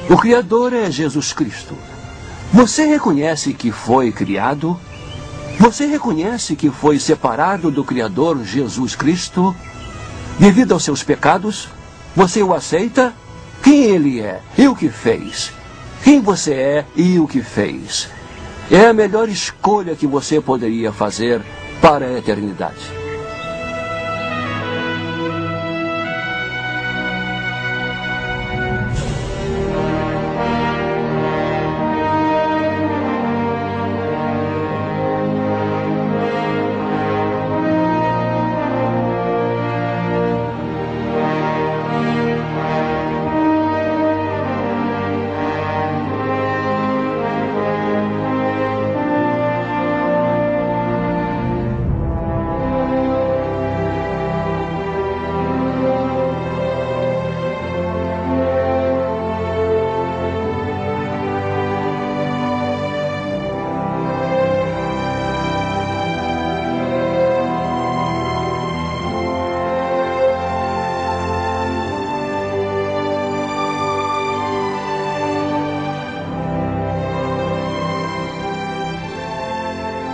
O Criador é Jesus Cristo. Você reconhece que foi criado? Você reconhece que foi separado do Criador Jesus Cristo? Devido aos seus pecados? Você o aceita? Quem ele é e o que fez? Quem você é e o que fez? É a melhor escolha que você poderia fazer para a eternidade.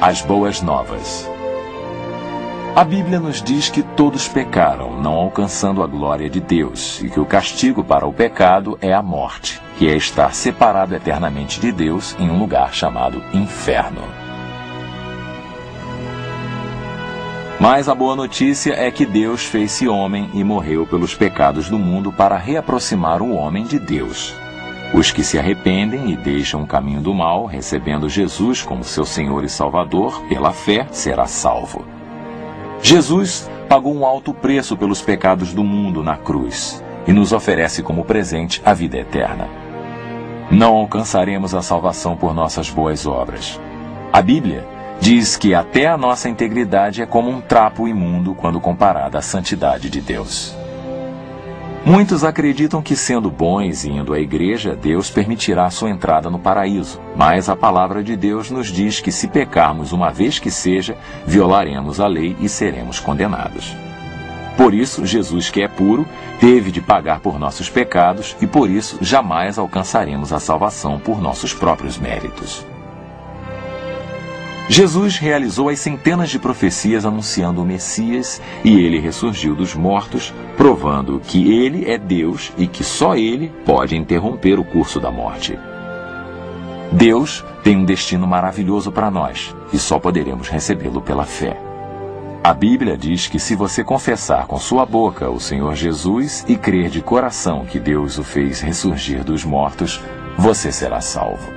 As boas novas. A Bíblia nos diz que todos pecaram, não alcançando a glória de Deus, e que o castigo para o pecado é a morte, que é estar separado eternamente de Deus em um lugar chamado inferno. Mas a boa notícia é que Deus fez-se homem e morreu pelos pecados do mundo para reaproximar o homem de Deus. Os que se arrependem e deixam o caminho do mal, recebendo Jesus como seu Senhor e Salvador, pela fé, será salvo. Jesus pagou um alto preço pelos pecados do mundo na cruz e nos oferece como presente a vida eterna. Não alcançaremos a salvação por nossas boas obras. A Bíblia diz que até a nossa integridade é como um trapo imundo quando comparada à santidade de Deus. Muitos acreditam que, sendo bons e indo à igreja, Deus permitirá sua entrada no paraíso. Mas a palavra de Deus nos diz que, se pecarmos uma vez que seja, violaremos a lei e seremos condenados. Por isso, Jesus, que é puro, teve de pagar por nossos pecados e, por isso, jamais alcançaremos a salvação por nossos próprios méritos. Jesus realizou as centenas de profecias anunciando o Messias e ele ressurgiu dos mortos, provando que ele é Deus e que só ele pode interromper o curso da morte. Deus tem um destino maravilhoso para nós e só poderemos recebê-lo pela fé. A Bíblia diz que se você confessar com sua boca o Senhor Jesus e crer de coração que Deus o fez ressurgir dos mortos, você será salvo.